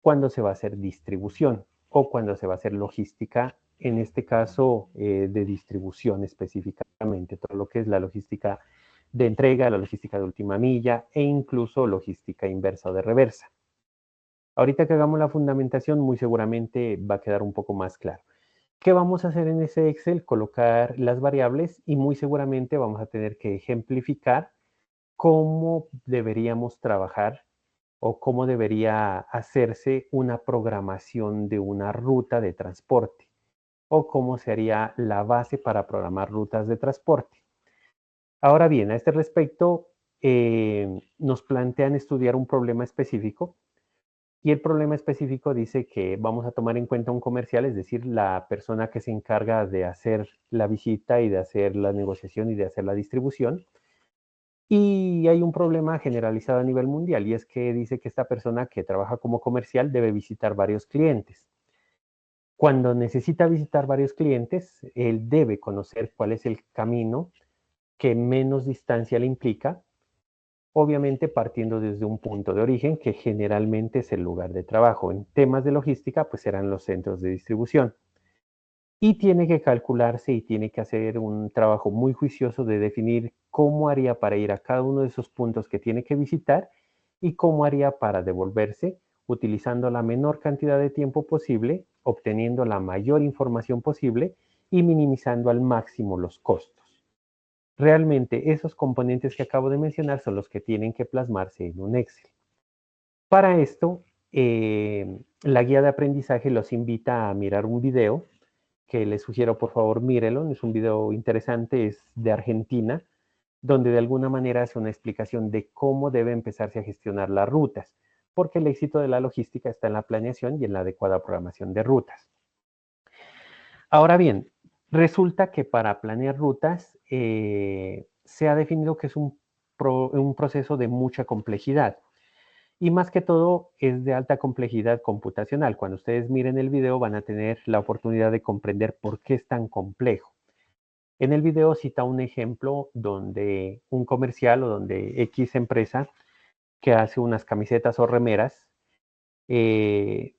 cuando se va a hacer distribución o cuando se va a hacer logística, en este caso de distribución específicamente, todo lo que es la logística de entrega, la logística de última milla e incluso logística inversa o de reversa. Ahorita que hagamos la fundamentación, muy seguramente va a quedar un poco más claro. ¿Qué vamos a hacer en ese Excel? Colocar las variables y muy seguramente vamos a tener que ejemplificar cómo deberíamos trabajar o cómo debería hacerse una programación de una ruta de transporte o cómo sería la base para programar rutas de transporte. Ahora bien, a este respecto, nos plantean estudiar un problema específico y el problema específico dice que vamos a tomar en cuenta un comercial, es decir, la persona que se encarga de hacer la visita y de hacer la negociación y de hacer la distribución. Y hay un problema generalizado a nivel mundial y es que dice que esta persona que trabaja como comercial debe visitar varios clientes. Cuando necesita visitar varios clientes, él debe conocer cuál es el camino que menos distancia le implica, obviamente partiendo desde un punto de origen que generalmente es el lugar de trabajo. En temas de logística, pues serán los centros de distribución. Y tiene que calcularse y tiene que hacer un trabajo muy juicioso de definir cómo haría para ir a cada uno de esos puntos que tiene que visitar y cómo haría para devolverse utilizando la menor cantidad de tiempo posible, obteniendo la mayor información posible y minimizando al máximo los costos. Realmente esos componentes que acabo de mencionar son los que tienen que plasmarse en un Excel. Para esto, la guía de aprendizaje los invita a mirar un video que les sugiero por favor mírenlo, es un video interesante, es de Argentina, donde de alguna manera hace una explicación de cómo debe empezarse a gestionar las rutas, porque el éxito de la logística está en la planeación y en la adecuada programación de rutas. Ahora bien, resulta que para planear rutas se ha definido que es un proceso de mucha complejidad. Y más que todo es de alta complejidad computacional. Cuando ustedes miren el video van a tener la oportunidad de comprender por qué es tan complejo. En el video cita un ejemplo donde un comercial o donde X empresa que hace unas camisetas o remeras decide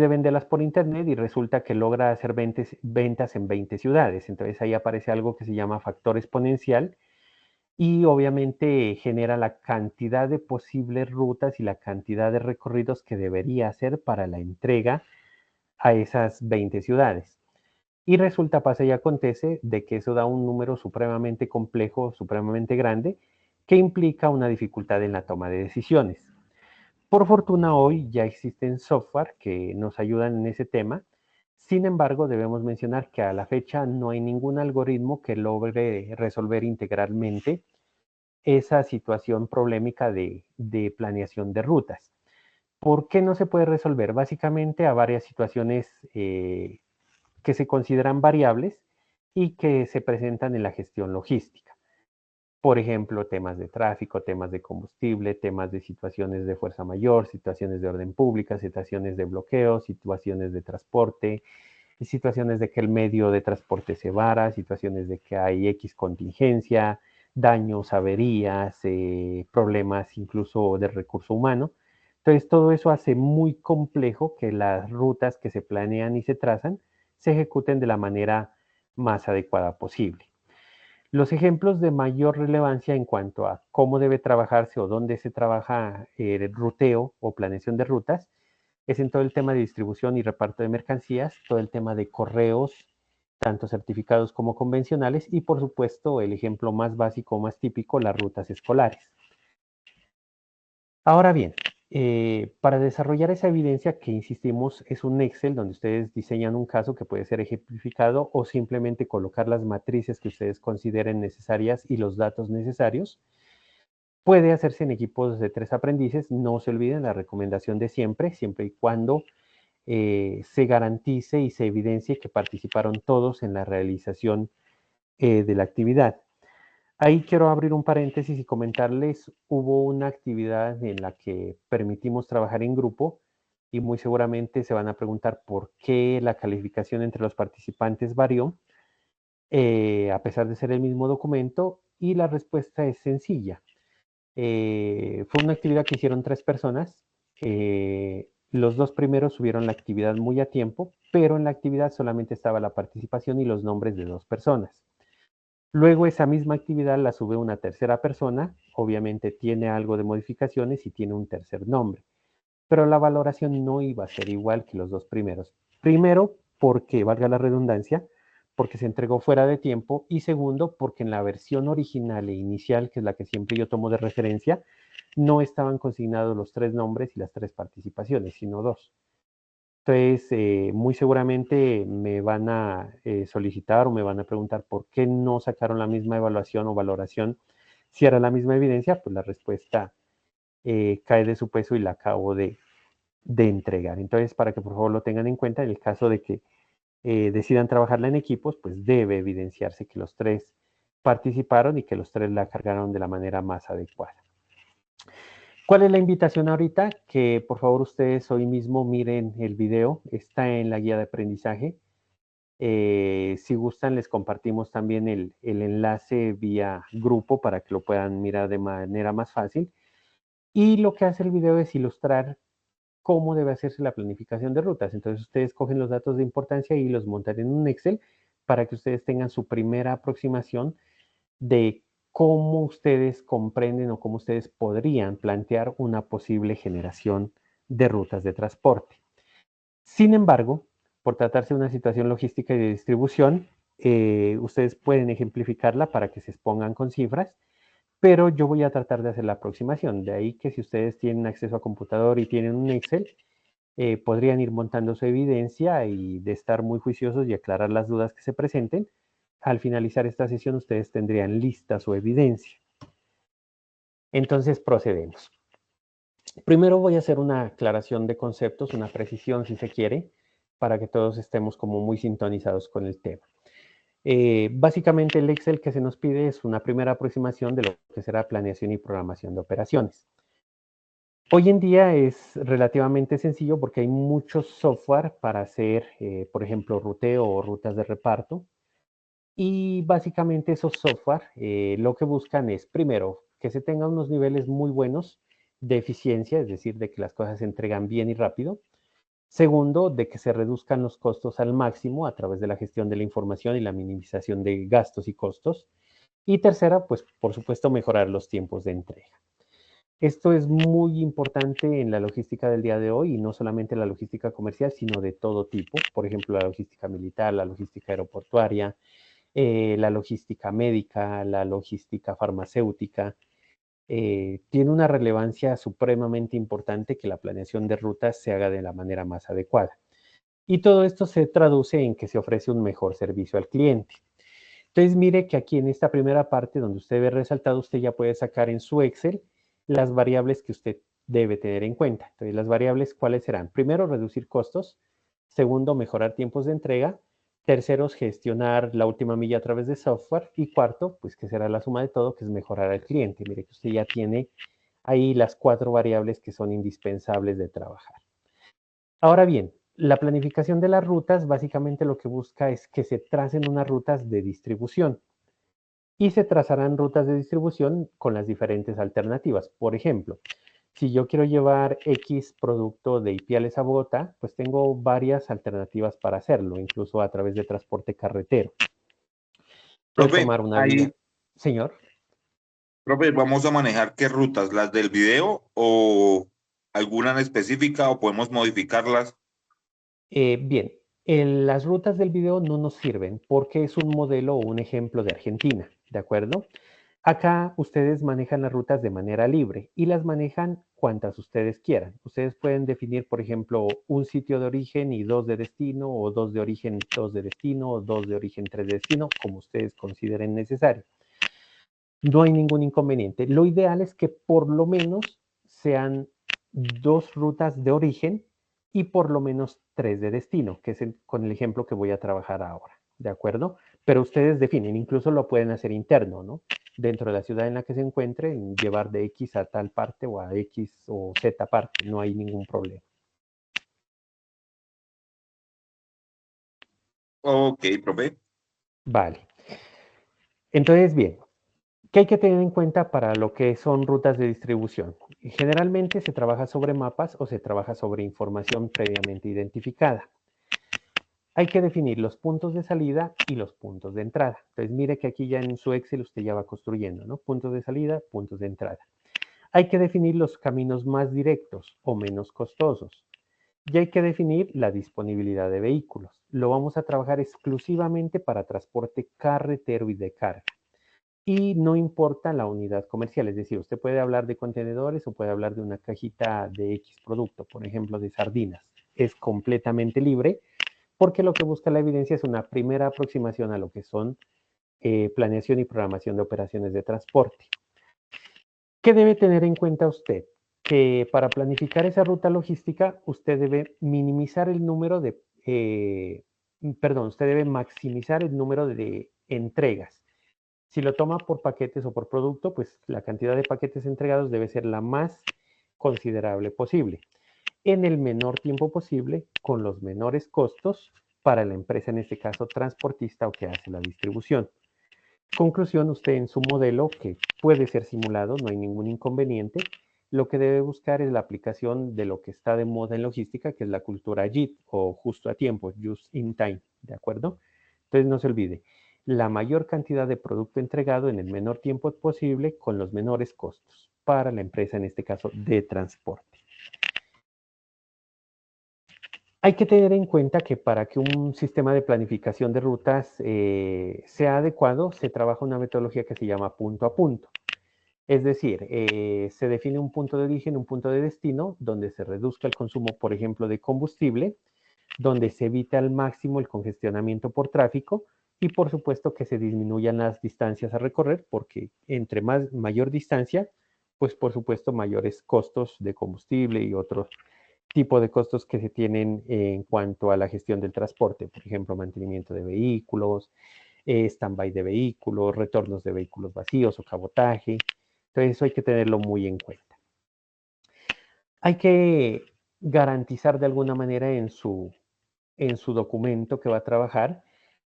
venderlas por internet y resulta que logra hacer ventas en 20 ciudades. Entonces ahí aparece algo que se llama factor exponencial y obviamente genera la cantidad de posibles rutas y la cantidad de recorridos que debería hacer para la entrega a esas 20 ciudades. Y resulta, pasa y acontece de que eso da un número supremamente complejo, supremamente grande, que implica una dificultad en la toma de decisiones. Por fortuna hoy ya existen software que nos ayudan en ese tema. Sin embargo, debemos mencionar que a la fecha no hay ningún algoritmo que logre resolver integralmente esa situación problemática de planeación de rutas. ¿Por qué no se puede resolver? Básicamente a varias situaciones que se consideran variables y que se presentan en la gestión logística. Por ejemplo, temas de tráfico, temas de combustible, temas de situaciones de fuerza mayor, situaciones de orden pública, situaciones de bloqueo, situaciones de transporte, situaciones de que el medio de transporte se vara, situaciones de que hay X contingencia, daños, averías, problemas incluso de recurso humano. Entonces, todo eso hace muy complejo que las rutas que se planean y se trazan se ejecuten de la manera más adecuada posible. Los ejemplos de mayor relevancia en cuanto a cómo debe trabajarse o dónde se trabaja el ruteo o planeación de rutas es en todo el tema de distribución y reparto de mercancías, todo el tema de correos, tanto certificados como convencionales, y por supuesto el ejemplo más básico, más típico, las rutas escolares. Ahora bien, para desarrollar esa evidencia que insistimos es un Excel donde ustedes diseñan un caso que puede ser ejemplificado o simplemente colocar las matrices que ustedes consideren necesarias y los datos necesarios. Puede hacerse en equipos de 3 aprendices, no se olviden la recomendación de siempre, siempre y cuando se garantice y se evidencie que participaron todos en la realización de la actividad. Ahí quiero abrir un paréntesis y comentarles, hubo una actividad en la que permitimos trabajar en grupo y muy seguramente se van a preguntar por qué la calificación entre los participantes varió, a pesar de ser el mismo documento, y la respuesta es sencilla. Fue una actividad que hicieron 3 personas. Los 2 primeros subieron la actividad muy a tiempo, pero en la actividad solamente estaba la participación y los nombres de 2 personas. Luego esa misma actividad la sube una tercera persona, obviamente tiene algo de modificaciones y tiene un tercer nombre, pero la valoración no iba a ser igual que los 2 primeros. Primero, porque, valga la redundancia, porque se entregó fuera de tiempo, y segundo, porque en la versión original e inicial, que es la que siempre yo tomo de referencia, no estaban consignados los 3 nombres y las 3 participaciones, sino 2. Entonces, muy seguramente me van a solicitar o me van a preguntar por qué no sacaron la misma evaluación o valoración. Si era la misma evidencia, pues la respuesta cae de su peso y la acabo de entregar. Entonces, para que por favor lo tengan en cuenta, en el caso de que decidan trabajarla en equipos, pues debe evidenciarse que los 3 participaron y que los 3 la cargaron de la manera más adecuada. ¿Cuál es la invitación ahorita? Que por favor ustedes hoy mismo miren el video, está en la guía de aprendizaje. Si gustan, les compartimos también el enlace vía grupo para que lo puedan mirar de manera más fácil. Y lo que hace el video es ilustrar cómo debe hacerse la planificación de rutas. Entonces ustedes cogen los datos de importancia y los montan en un Excel para que ustedes tengan su primera aproximación de cómo ustedes comprenden o cómo ustedes podrían plantear una posible generación de rutas de transporte. Sin embargo, por tratarse de una situación logística y de distribución, ustedes pueden ejemplificarla para que se expongan con cifras, pero yo voy a tratar de hacer la aproximación. De ahí que si ustedes tienen acceso a computador y tienen un Excel, podrían ir montando su evidencia y de estar muy juiciosos y aclarar las dudas que se presenten. Al finalizar esta sesión, ustedes tendrían lista su evidencia. Entonces, procedemos. Primero voy a hacer una aclaración de conceptos, una precisión si se quiere, para que todos estemos como muy sintonizados con el tema. Básicamente el Excel que se nos pide es una primera aproximación de lo que será planeación y programación de operaciones. Hoy en día es relativamente sencillo porque hay mucho software para hacer, por ejemplo, ruteo o rutas de reparto. Y básicamente esos software lo que buscan es, primero, que se tengan unos niveles muy buenos de eficiencia, es decir, de que las cosas se entregan bien y rápido. Segundo, de que se reduzcan los costos al máximo a través de la gestión de la información y la minimización de gastos y costos. Y tercera, pues por supuesto, mejorar los tiempos de entrega. Esto es muy importante en la logística del día de hoy, y no solamente la logística comercial, sino de todo tipo. Por ejemplo, la logística militar, la logística aeroportuaria, la logística médica, la logística farmacéutica. Tiene una relevancia supremamente importante que la planeación de rutas se haga de la manera más adecuada. Y todo esto se traduce en que se ofrece un mejor servicio al cliente. Entonces, mire que aquí en esta primera parte donde usted ve resaltado, usted ya puede sacar en su Excel las variables que usted debe tener en cuenta. Entonces, las variables, ¿cuáles serán? Primero, reducir costos. Segundo, mejorar tiempos de entrega. Tercero, gestionar la última milla a través de software. Y cuarto, pues que será la suma de todo, que es mejorar al cliente. Mire que usted ya tiene ahí las 4 variables que son indispensables de trabajar. Ahora bien, la planificación de las rutas básicamente lo que busca es que se tracen unas rutas de distribución. Y se trazarán rutas de distribución con las diferentes alternativas. Por ejemplo, si yo quiero llevar X producto de Ipiales a Bogotá, pues tengo varias alternativas para hacerlo, incluso a través de transporte carretero. Puedo Profe, tomar una ahí, vía. Señor. profe, ¿vamos a manejar qué rutas? ¿Las del video o alguna en específica o podemos modificarlas? Bien, las rutas del video no nos sirven porque es un modelo o un ejemplo de Argentina, ¿de acuerdo? Acá ustedes manejan las rutas de manera libre y las manejan cuantas ustedes quieran. Ustedes pueden definir, por ejemplo, un sitio de origen y 2 de destino, o 2 de origen, 2 de destino, o 2 de origen, 3 de destino, como ustedes consideren necesario. No hay ningún inconveniente. Lo ideal es que por lo menos sean 2 rutas de origen y por lo menos 3 de destino, que es con el ejemplo que voy a trabajar ahora, ¿de acuerdo? Pero ustedes definen, incluso lo pueden hacer interno, ¿no? dentro de la ciudad en la que se encuentre, llevar de X a tal parte o a X o Z parte, no hay ningún problema. Ok, profe. Vale. Entonces, bien, ¿qué hay que tener en cuenta para lo que son rutas de distribución? Generalmente se trabaja sobre mapas o se trabaja sobre información previamente identificada. Hay que definir los puntos de salida y los puntos de entrada. Entonces, mire que aquí ya en su Excel usted ya va construyendo, ¿no? Puntos de salida, puntos de entrada. Hay que definir los caminos más directos o menos costosos. Y hay que definir la disponibilidad de vehículos. Lo vamos a trabajar exclusivamente para transporte carretero y de carga. Y no importa la unidad comercial, es decir, usted puede hablar de contenedores o puede hablar de una cajita de X producto, por ejemplo, de sardinas. Es completamente libre porque lo que busca la evidencia es una primera aproximación a lo que son planeación y programación de operaciones de transporte. ¿Qué debe tener en cuenta usted? Que para planificar esa ruta logística, usted debe minimizar el número de, usted debe maximizar el número de entregas. Si lo toma por paquetes o por producto, pues la cantidad de paquetes entregados debe ser la más considerable posible, en el menor tiempo posible, con los menores costos para la empresa, en este caso transportista o que hace la distribución. Conclusión, usted en su modelo, que puede ser simulado, no hay ningún inconveniente, lo que debe buscar es la aplicación de lo que está de moda en logística, que es la cultura JIT o justo a tiempo, just in time, ¿de acuerdo? Entonces no se olvide, la mayor cantidad de producto entregado en el menor tiempo posible con los menores costos para la empresa, en este caso, de transporte. Hay que tener en cuenta que para que un sistema de planificación de rutas sea adecuado, se trabaja una metodología que se llama punto a punto. Es decir, se define un punto de origen, un punto de destino, donde se reduzca el consumo, por ejemplo, de combustible, donde se evita al máximo el congestionamiento por tráfico y, por supuesto, que se disminuyan las distancias a recorrer, porque entre mayor distancia, pues, por supuesto, mayores costos de combustible y otros tipo de costos que se tienen en cuanto a la gestión del transporte, por ejemplo, mantenimiento de vehículos, stand-by de vehículos, retornos de vehículos vacíos o cabotaje. Entonces, eso hay que tenerlo muy en cuenta. Hay que garantizar de alguna manera en su documento que va a trabajar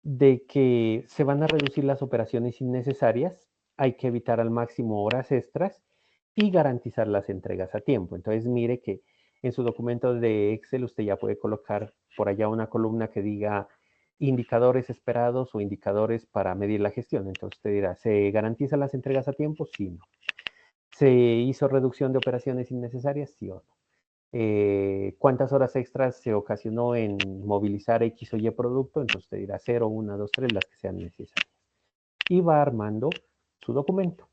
de que se van a reducir las operaciones innecesarias, hay que evitar al máximo horas extras y garantizar las entregas a tiempo. Entonces, mire que en su documento de Excel usted ya puede colocar por allá una columna que diga indicadores esperados o indicadores para medir la gestión. Entonces usted dirá, ¿se garantizan las entregas a tiempo? Sí, no. ¿Se hizo reducción de operaciones innecesarias? Sí o no. ¿Cuántas horas extras se ocasionó en movilizar X o Y producto? Entonces usted dirá 0, 1, 2, 3, las que sean necesarias. Y va armando su documento.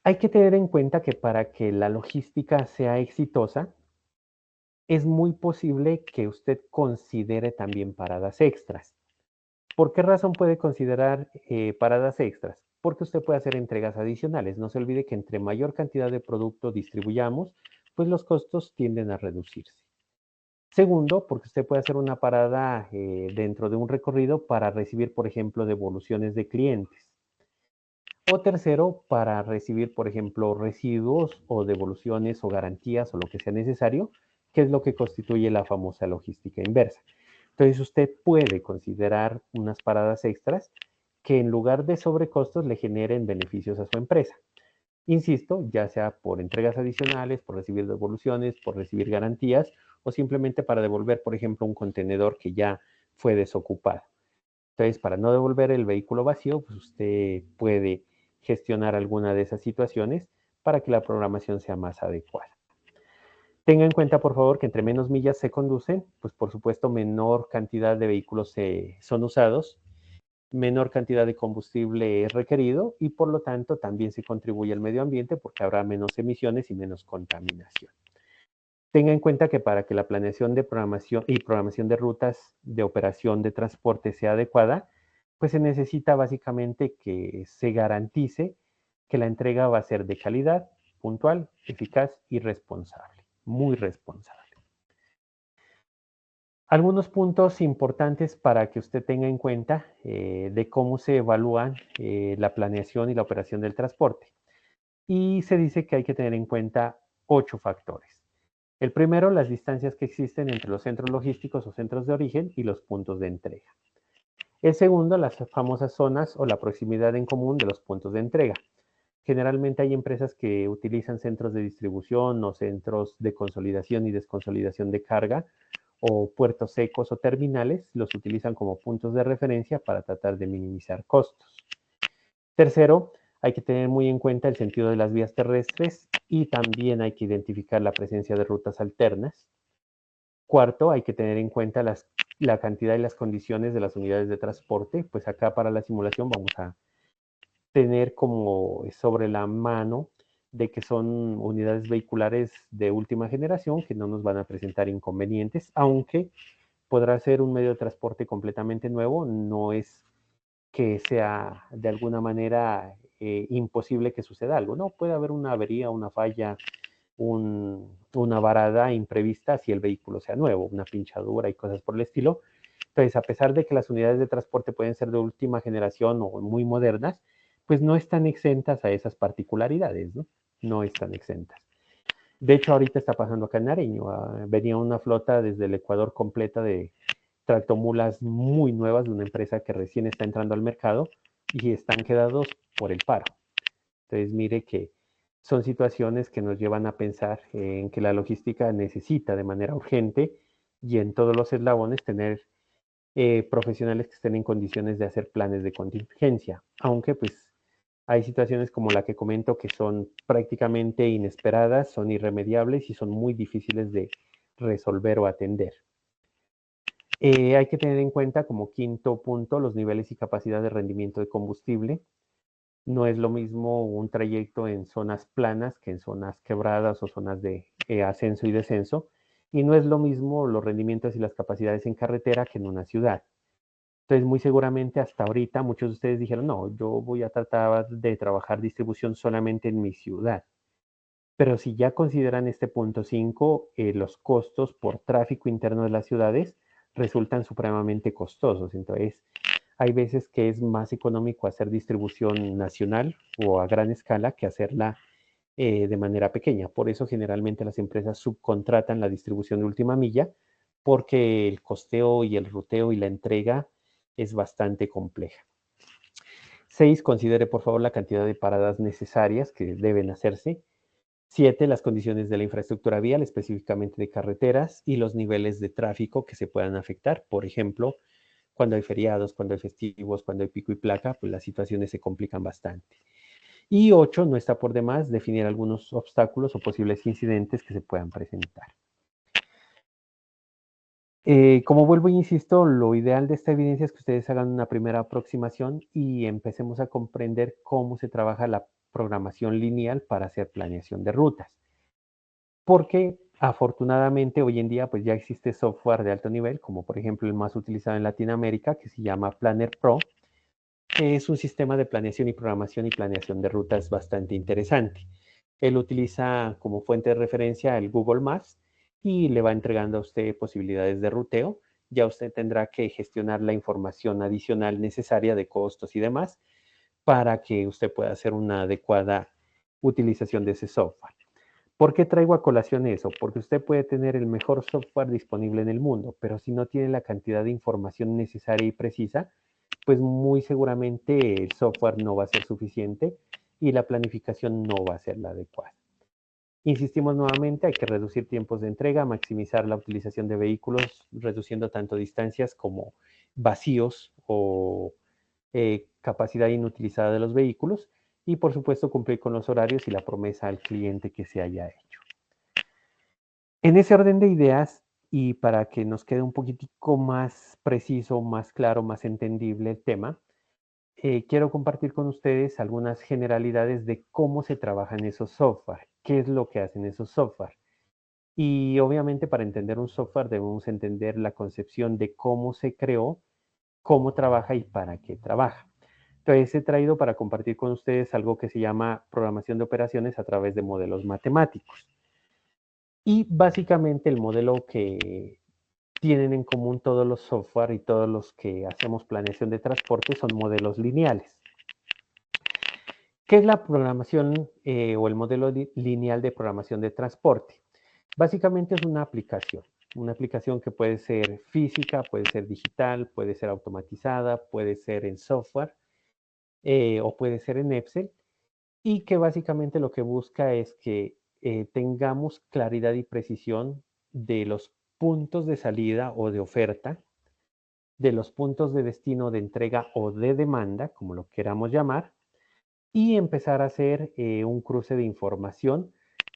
Hay que tener en cuenta que para que la logística sea exitosa, es muy posible que usted considere también paradas extras. ¿Por qué razón puede considerar paradas extras? Porque usted puede hacer entregas adicionales. No se olvide que entre mayor cantidad de producto distribuyamos, pues los costos tienden a reducirse. Segundo, porque usted puede hacer una parada dentro de un recorrido para recibir, por ejemplo, devoluciones de clientes. O tercero, para recibir, por ejemplo, residuos o devoluciones o garantías o lo que sea necesario, que es lo que constituye la famosa logística inversa. Entonces, usted puede considerar unas paradas extras que en lugar de sobrecostos le generen beneficios a su empresa. Insisto, ya sea por entregas adicionales, por recibir devoluciones, por recibir garantías o simplemente para devolver, por ejemplo, un contenedor que ya fue desocupado. Entonces, para no devolver el vehículo vacío, pues usted puede gestionar alguna de esas situaciones para que la programación sea más adecuada. Tenga en cuenta, por favor, que entre menos millas se conducen, pues por supuesto menor cantidad de vehículos son usados, menor cantidad de combustible es requerido y por lo tanto también se contribuye al medio ambiente porque habrá menos emisiones y menos contaminación. Tenga en cuenta que para que la planeación de programación y programación de rutas de operación de transporte sea adecuada, pues se necesita básicamente que se garantice que la entrega va a ser de calidad, puntual, eficaz y responsable, muy responsable. Algunos puntos importantes para que usted tenga en cuenta de cómo se evalúan la planeación y la operación del transporte. Y se dice que hay que tener en cuenta 8 factores. El primero, las distancias que existen entre los centros logísticos o centros de origen y los puntos de entrega. El segundo, las famosas zonas o la proximidad en común de los puntos de entrega. Generalmente hay empresas que utilizan centros de distribución o centros de consolidación y desconsolidación de carga o puertos secos o terminales, los utilizan como puntos de referencia para tratar de minimizar costos. Tercero, hay que tener muy en cuenta el sentido de las vías terrestres y también hay que identificar la presencia de rutas alternas. Cuarto, hay que tener en cuenta la cantidad y las condiciones de las unidades de transporte, pues acá para la simulación vamos a tener como sobre la mano de que son unidades vehiculares de última generación que no nos van a presentar inconvenientes, aunque podrá ser un medio de transporte completamente nuevo, no es que sea de alguna manera imposible que suceda algo, no, puede haber una avería, una falla, una varada imprevista si el vehículo sea nuevo, una pinchadura y cosas por el estilo. Entonces, a pesar de que las unidades de transporte pueden ser de última generación o muy modernas, pues no están exentas a esas particularidades, ¿no? No están exentas. De hecho, ahorita está pasando acá en Nariño. Venía una flota desde el Ecuador completa de tractomulas muy nuevas de una empresa que recién está entrando al mercado y están quedados por el paro. Entonces, mire que son situaciones que nos llevan a pensar en que la logística necesita de manera urgente y en todos los eslabones tener profesionales que estén en condiciones de hacer planes de contingencia, aunque pues hay situaciones como la que comento que son prácticamente inesperadas, son irremediables y son muy difíciles de resolver o atender. Hay que tener en cuenta como quinto punto los niveles y capacidad de rendimiento de combustible. No es lo mismo un trayecto en zonas planas que en zonas quebradas o zonas de ascenso y descenso. Y no es lo mismo los rendimientos y las capacidades en carretera que en una ciudad. Entonces, muy seguramente hasta ahorita muchos de ustedes dijeron, no, yo voy a tratar de trabajar distribución solamente en mi ciudad. Pero si ya consideran este punto 5, los costos por tráfico interno de las ciudades resultan supremamente costosos. Entonces, hay veces que es más económico hacer distribución nacional o a gran escala que hacerla de manera pequeña. Por eso generalmente las empresas subcontratan la distribución de última milla porque el costeo y el ruteo y la entrega es bastante compleja. 6, considere por favor la cantidad de paradas necesarias que deben hacerse. 7, las condiciones de la infraestructura vial, específicamente de carreteras y los niveles de tráfico que se puedan afectar. Por ejemplo, cuando hay feriados, cuando hay festivos, cuando hay pico y placa, pues las situaciones se complican bastante. Y 8, no está por demás definir algunos obstáculos o posibles incidentes que se puedan presentar. Como vuelvo e insisto, lo ideal de esta evidencia es que ustedes hagan una primera aproximación y empecemos a comprender cómo se trabaja la programación lineal para hacer planeación de rutas. Porque afortunadamente hoy en día pues ya existe software de alto nivel, como por ejemplo el más utilizado en Latinoamérica, que se llama Planner Pro, que es un sistema de planeación y planeación de rutas bastante interesante. Él utiliza como fuente de referencia el Google Maps y le va entregando a usted posibilidades de ruteo. Ya usted tendrá que gestionar la información adicional necesaria de costos y demás para que usted pueda hacer una adecuada utilización de ese software. ¿Por qué traigo a colación eso? Porque usted puede tener el mejor software disponible en el mundo, pero si no tiene la cantidad de información necesaria y precisa, pues muy seguramente el software no va a ser suficiente y la planificación no va a ser la adecuada. Insistimos nuevamente, hay que reducir tiempos de entrega, maximizar la utilización de vehículos, reduciendo tanto distancias como vacíos o capacidad inutilizada de los vehículos y por supuesto cumplir con los horarios y la promesa al cliente que se haya hecho. En ese orden de ideas y para que nos quede un poquitico más preciso, más claro, más entendible el tema, quiero compartir con ustedes algunas generalidades de cómo se trabajan esos software, qué es lo que hacen esos software. Y obviamente para entender un software debemos entender la concepción de cómo se creó, cómo trabaja y para qué trabaja. Entonces he traído para compartir con ustedes algo que se llama programación de operaciones a través de modelos matemáticos. Y básicamente el modelo que tienen en común todos los software y todos los que hacemos planeación de transporte son modelos lineales. ¿Qué es la programación o el modelo lineal de programación de transporte? Básicamente es una aplicación que puede ser física, puede ser digital, puede ser automatizada, puede ser en software o puede ser en Excel, y que básicamente lo que busca es que tengamos claridad y precisión de los puntos de salida o de oferta, de los puntos de destino de entrega o de demanda, como lo queramos llamar, y empezar a hacer un cruce de información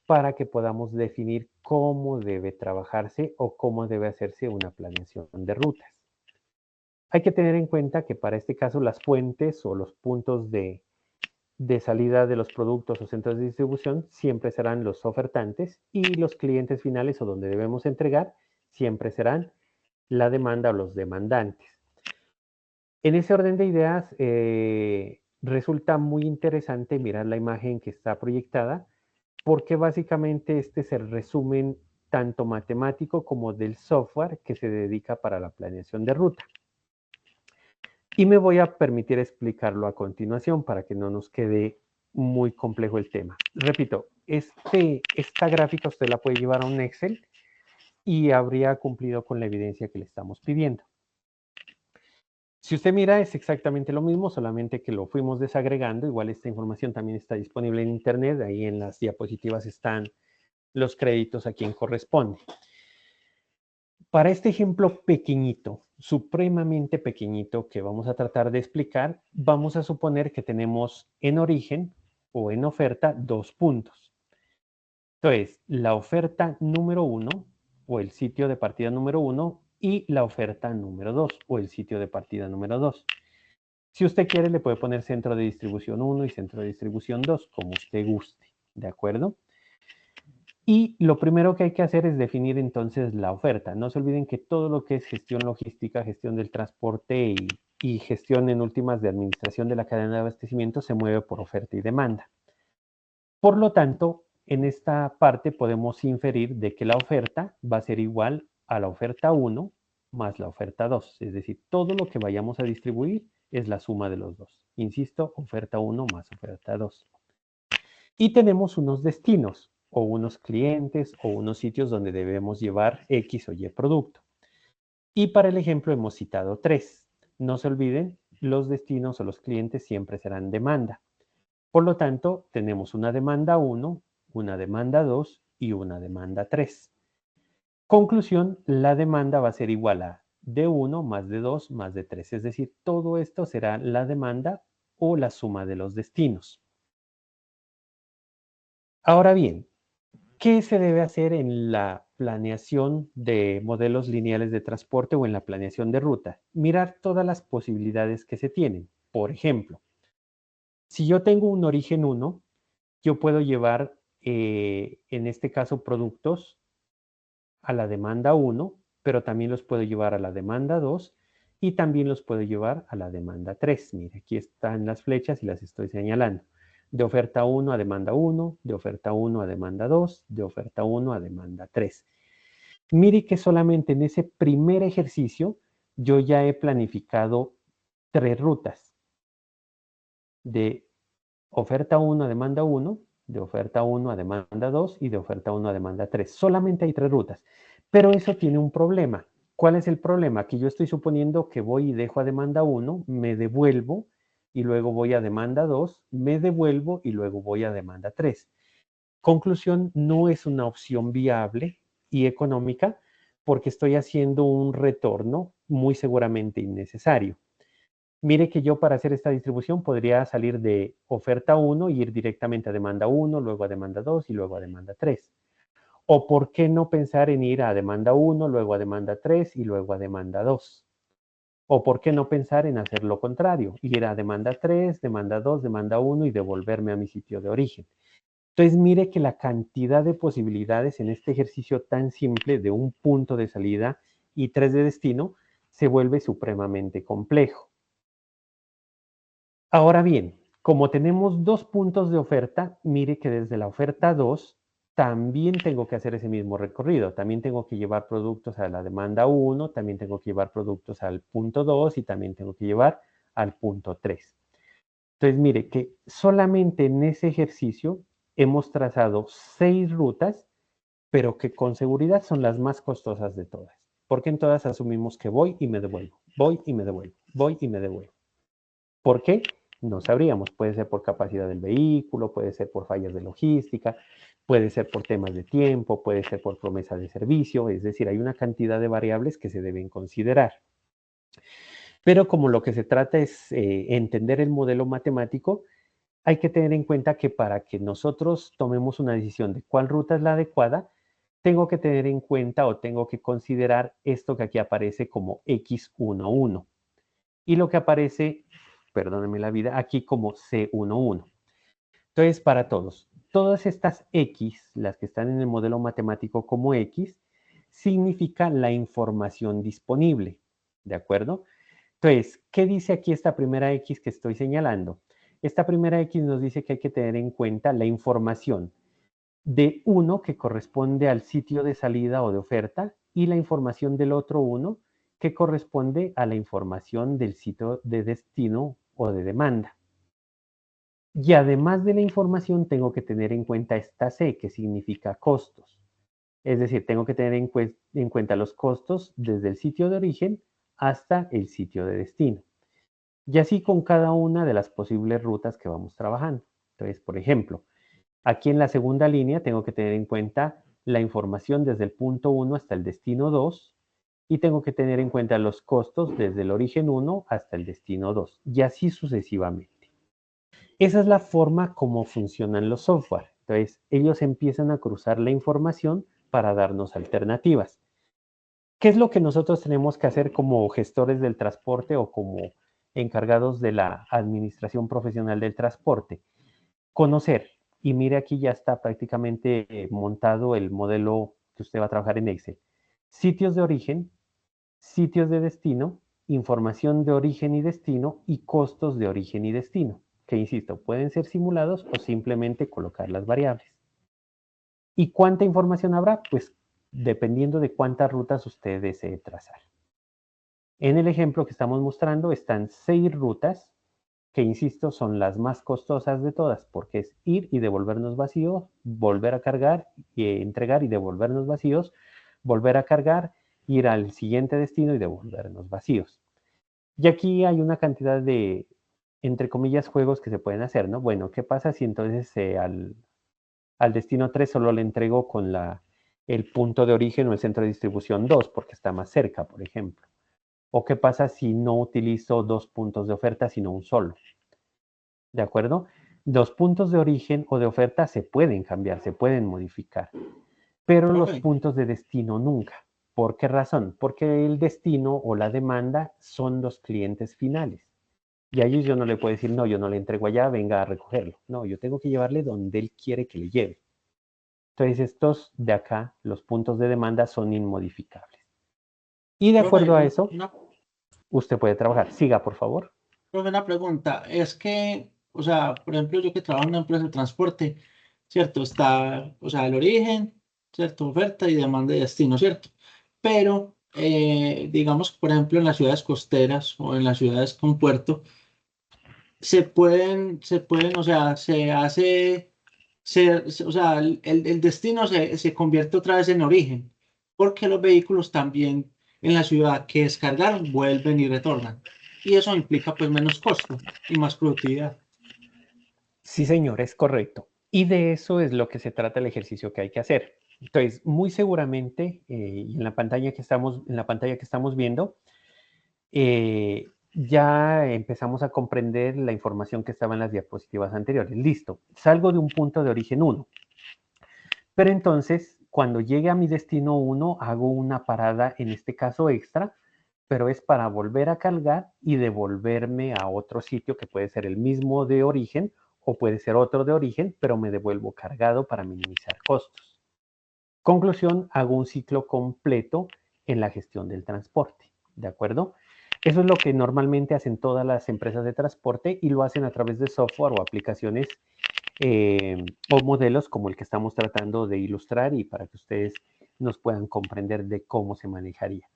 para que podamos definir cómo debe trabajarse o cómo debe hacerse una planeación de rutas. Hay que tener en cuenta que para este caso las fuentes o los puntos de salida de los productos o centros de distribución siempre serán los ofertantes, y los clientes finales o donde debemos entregar siempre serán la demanda o los demandantes. En ese orden de ideas, resulta muy interesante mirar la imagen que está proyectada, porque básicamente este es el resumen tanto matemático como del software que se dedica para la planeación de ruta. Y me voy a permitir explicarlo a continuación para que no nos quede muy complejo el tema. Repito, esta gráfica usted la puede llevar a un Excel y habría cumplido con la evidencia que le estamos pidiendo. Si usted mira, es exactamente lo mismo, solamente que lo fuimos desagregando. Igual esta información también está disponible en internet, ahí en las diapositivas están los créditos a quien corresponde. Para este ejemplo pequeñito, supremamente pequeñito, que vamos a tratar de explicar, vamos a suponer que tenemos en origen o en oferta 2 puntos. Entonces, la oferta número 1 o el sitio de partida número 1 y la oferta número 2 o el sitio de partida número 2. Si usted quiere, le puede poner centro de distribución 1 y centro de distribución 2, como usted guste, ¿de acuerdo? Y lo primero que hay que hacer es definir entonces la oferta. No se olviden que todo lo que es gestión logística, gestión del transporte y gestión en últimas de administración de la cadena de abastecimiento se mueve por oferta y demanda. Por lo tanto, en esta parte podemos inferir de que la oferta va a ser igual a la oferta 1 más la oferta 2. Es decir, todo lo que vayamos a distribuir es la suma de los dos. Insisto, oferta 1 más oferta 2. Y tenemos unos destinos o unos clientes o unos sitios donde debemos llevar X o Y producto. Y para el ejemplo hemos citado 3. No se olviden, los destinos o los clientes siempre serán demanda. Por lo tanto, tenemos una demanda 1, una demanda 2 y una demanda 3. Conclusión, la demanda va a ser igual a D1 más D2 más D3. Es decir, todo esto será la demanda o la suma de los destinos. Ahora bien, ¿qué se debe hacer en la planeación de modelos lineales de transporte o en la planeación de ruta? Mirar todas las posibilidades que se tienen. Por ejemplo, si yo tengo un origen 1, yo puedo llevar, en este caso, productos a la demanda 1, pero también los puedo llevar a la demanda 2 y también los puedo llevar a la demanda 3. Mire, aquí están las flechas y las estoy señalando. De oferta 1 a demanda 1, de oferta 1 a demanda 2, de oferta 1 a demanda 3. Mire que solamente en ese primer ejercicio yo ya he planificado 3 rutas. De oferta 1 a demanda 1, de oferta 1 a demanda 2 y de oferta 1 a demanda 3. Solamente hay 3 rutas. Pero eso tiene un problema. ¿Cuál es el problema? Que yo estoy suponiendo que voy y dejo a demanda 1, me devuelvo y luego voy a demanda 2, me devuelvo y luego voy a demanda 3. Conclusión, no es una opción viable y económica porque estoy haciendo un retorno muy seguramente innecesario. Mire que yo para hacer esta distribución podría salir de oferta 1 y ir directamente a demanda 1, luego a demanda 2 y luego a demanda 3. O por qué no pensar en ir a demanda 1, luego a demanda 3 y luego a demanda 2. O por qué no pensar en hacer lo contrario, ir a demanda 3, demanda 2, demanda 1 y devolverme a mi sitio de origen. Entonces mire que la cantidad de posibilidades en este ejercicio tan simple de un punto de salida y 3 de destino se vuelve supremamente complejo. Ahora bien, como tenemos 2 puntos de oferta, mire que desde la oferta 2 también tengo que hacer ese mismo recorrido. También tengo que llevar productos a la demanda 1, también tengo que llevar productos al punto 2 y también tengo que llevar al punto 3. Entonces, mire que solamente en ese ejercicio hemos trazado 6 rutas, pero que con seguridad son las más costosas de todas, porque en todas asumimos que voy y me devuelvo, voy y me devuelvo, voy y me devuelvo. ¿Por qué? No sabríamos. Puede ser por capacidad del vehículo, puede ser por fallas de logística, puede ser por temas de tiempo, puede ser por promesa de servicio, es decir, hay una cantidad de variables que se deben considerar. Pero como lo que se trata es entender el modelo matemático, hay que tener en cuenta que para que nosotros tomemos una decisión de cuál ruta es la adecuada, tengo que tener en cuenta o tengo que considerar esto que aquí aparece como X11 y lo que aparece, perdónenme la vida, aquí como C11. Entonces, para todos, todas estas X, las que están en el modelo matemático como X, significa la información disponible, ¿de acuerdo? Entonces, ¿qué dice aquí esta primera X que estoy señalando? Esta primera X nos dice que hay que tener en cuenta la información de uno que corresponde al sitio de salida o de oferta y la información del otro uno que corresponde a la información del sitio de destino o de demanda. Y además de la información tengo que tener en cuenta esta C que significa costos. Es decir, tengo que tener en cuenta los costos desde el sitio de origen hasta el sitio de destino. Y así con cada una de las posibles rutas que vamos trabajando. Entonces, por ejemplo, aquí en la segunda línea tengo que tener en cuenta la información desde el punto 1 hasta el destino 2 y tengo que tener en cuenta los costos desde el origen 1 hasta el destino 2 y así sucesivamente. Esa es la forma como funcionan los software. Entonces, ellos empiezan a cruzar la información para darnos alternativas. ¿Qué es lo que nosotros tenemos que hacer como gestores del transporte o como encargados de la administración profesional del transporte? Conocer. Y mire, aquí ya está prácticamente montado el modelo que usted va a trabajar en Excel. Sitios de origen, sitios de destino, información de origen y destino y costos de origen y destino, que insisto, pueden ser simulados o simplemente colocar las variables. ¿Y cuánta información habrá? Pues dependiendo de cuántas rutas usted desee trazar. En el ejemplo que estamos mostrando están 6 rutas que, insisto, son las más costosas de todas, porque es ir y devolvernos vacíos, volver a cargar y entregar y devolvernos vacíos, volver a cargar, ir al siguiente destino y devolvernos vacíos. Y aquí hay una cantidad de, entre comillas, juegos que se pueden hacer, ¿no? Bueno, ¿qué pasa si entonces al destino 3 solo le entrego con el punto de origen o el centro de distribución 2, porque está más cerca, por ejemplo? ¿O qué pasa si no utilizo 2 puntos de oferta, sino un solo? ¿De acuerdo? Los puntos de origen o de oferta se pueden cambiar, se pueden modificar, pero los puntos de destino nunca. ¿Por qué razón? Porque el destino o la demanda son los clientes finales. Y a ellos yo no le puedo decir, no, yo no le entrego allá, venga a recogerlo. No, yo tengo que llevarle donde él quiere que le lleve. Entonces estos de acá, los puntos de demanda son inmodificables. Y de acuerdo a eso, usted puede trabajar. Siga, por favor. Profe, una pregunta. Es que, o sea, por ejemplo, yo que trabajo en una empresa de transporte, ¿cierto? Está, o sea, el origen, ¿cierto? Oferta y demanda de destino, ¿cierto? Pero, digamos, por ejemplo, en las ciudades costeras o en las ciudades con puerto, o sea, o sea, el destino se convierte otra vez en origen, porque los vehículos también en la ciudad que descargan vuelven y retornan. Y eso implica pues menos costo y más productividad. Sí, señor, es correcto. Y de eso es lo que se trata el ejercicio que hay que hacer. Entonces, muy seguramente, en la pantalla que estamos viendo, ya empezamos a comprender la información que estaba en las diapositivas anteriores. Listo, salgo de un punto de origen 1. Pero entonces, cuando llegue a mi destino 1, hago una parada, en este caso extra, pero es para volver a cargar y devolverme a otro sitio que puede ser el mismo de origen o puede ser otro de origen, pero me devuelvo cargado para minimizar costos. Conclusión, hago un ciclo completo en la gestión del transporte, ¿de acuerdo? Eso es lo que normalmente hacen todas las empresas de transporte y lo hacen a través de software o aplicaciones o modelos como el que estamos tratando de ilustrar y para que ustedes nos puedan comprender de cómo se manejaría.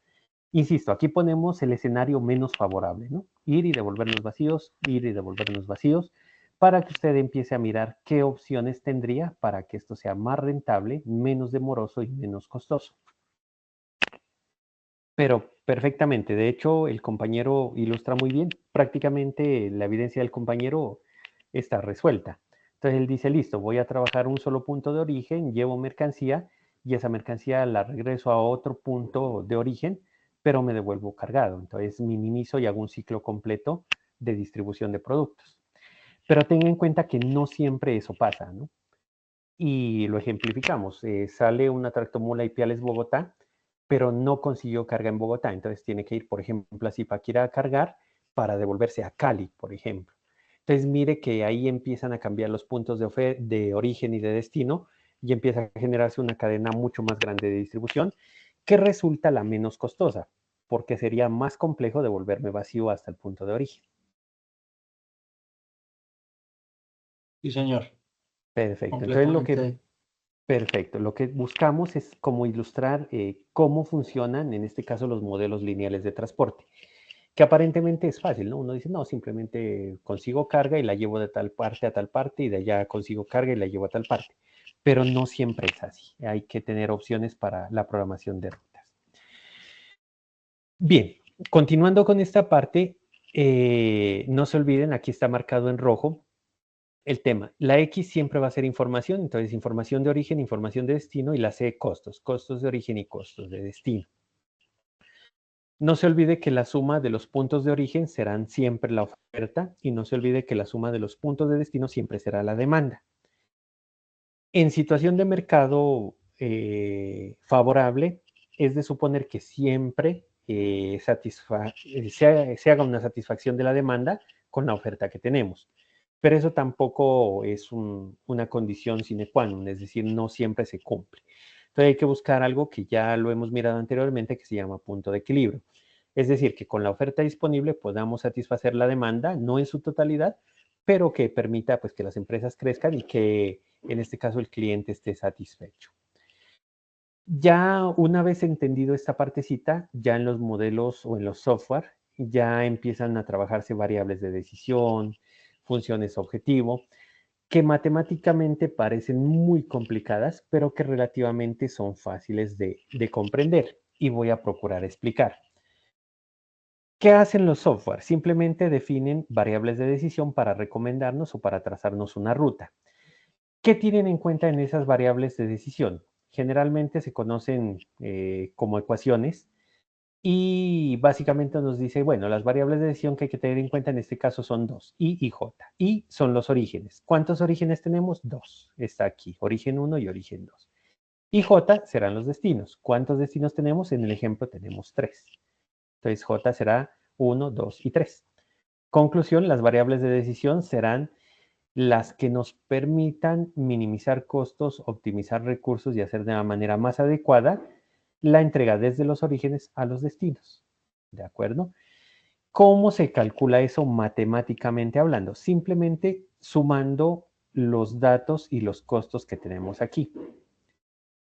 Insisto, aquí ponemos el escenario menos favorable, ¿no? Ir y devolvernos vacíos, ir y devolvernos vacíos, para que usted empiece a mirar qué opciones tendría para que esto sea más rentable, menos demoroso y menos costoso. Pero perfectamente, de hecho, el compañero ilustra muy bien, prácticamente la evidencia del compañero está resuelta. Entonces él dice, listo, voy a trabajar un solo punto de origen, llevo mercancía y esa mercancía la regreso a otro punto de origen, pero me devuelvo cargado. Entonces minimizo y hago un ciclo completo de distribución de productos. Pero tenga en cuenta que no siempre eso pasa, ¿no? Y lo ejemplificamos. Sale una tractomula Ipiales Bogotá, pero no consiguió carga en Bogotá. Entonces tiene que ir, por ejemplo, a Zipaquirá a cargar para devolverse a Cali, por ejemplo. Entonces mire que ahí empiezan a cambiar los puntos de origen y de destino y empieza a generarse una cadena mucho más grande de distribución que resulta la menos costosa, porque sería más complejo devolverme vacío hasta el punto de origen. Sí, señor. Perfecto. Entonces Completamente. lo que buscamos es como ilustrar cómo funcionan, en este caso, los modelos lineales de transporte, que aparentemente es fácil, ¿no? Uno dice, no, simplemente consigo carga y la llevo de tal parte a tal parte y de allá consigo carga y la llevo a tal parte. Pero no siempre es así. Hay que tener opciones para la programación de rutas. Bien, continuando con esta parte, no se olviden, aquí está marcado en rojo, el tema. La X siempre va a ser información, entonces información de origen, información de destino, y la C costos, costos de origen y costos de destino. No se olvide que la suma de los puntos de origen serán siempre la oferta y no se olvide que la suma de los puntos de destino siempre será la demanda. En situación de mercado favorable, es de suponer que siempre se haga una satisfacción de la demanda con la oferta que tenemos. Pero eso tampoco es una condición sine qua non, es decir, no siempre se cumple. Entonces hay que buscar algo que ya lo hemos mirado anteriormente, que se llama punto de equilibrio. Es decir, que con la oferta disponible podamos satisfacer la demanda, no en su totalidad, pero que permita pues, que las empresas crezcan y que en este caso el cliente esté satisfecho. Ya una vez entendido esta partecita, ya en los modelos o en los software, ya empiezan a trabajarse variables de decisión, funciones objetivo, que matemáticamente parecen muy complicadas, pero que relativamente son fáciles de comprender. Y voy a procurar explicar. ¿Qué hacen los software? Simplemente definen variables de decisión para recomendarnos o para trazarnos una ruta. ¿Qué tienen en cuenta en esas variables de decisión? Generalmente se conocen como ecuaciones y básicamente nos dice, bueno, las variables de decisión que hay que tener en cuenta en este caso son dos, I y J. I son los orígenes. ¿Cuántos orígenes tenemos? Dos. Está aquí, origen 1 y origen 2. Y J serán los destinos. ¿Cuántos destinos tenemos? En el ejemplo tenemos 3. Entonces J será 1, 2 y 3. Conclusión, las variables de decisión serán las que nos permitan minimizar costos, optimizar recursos y hacer de una manera más adecuada la entrega desde los orígenes a los destinos. ¿De acuerdo? ¿Cómo se calcula eso matemáticamente hablando? Simplemente sumando los datos y los costos que tenemos aquí.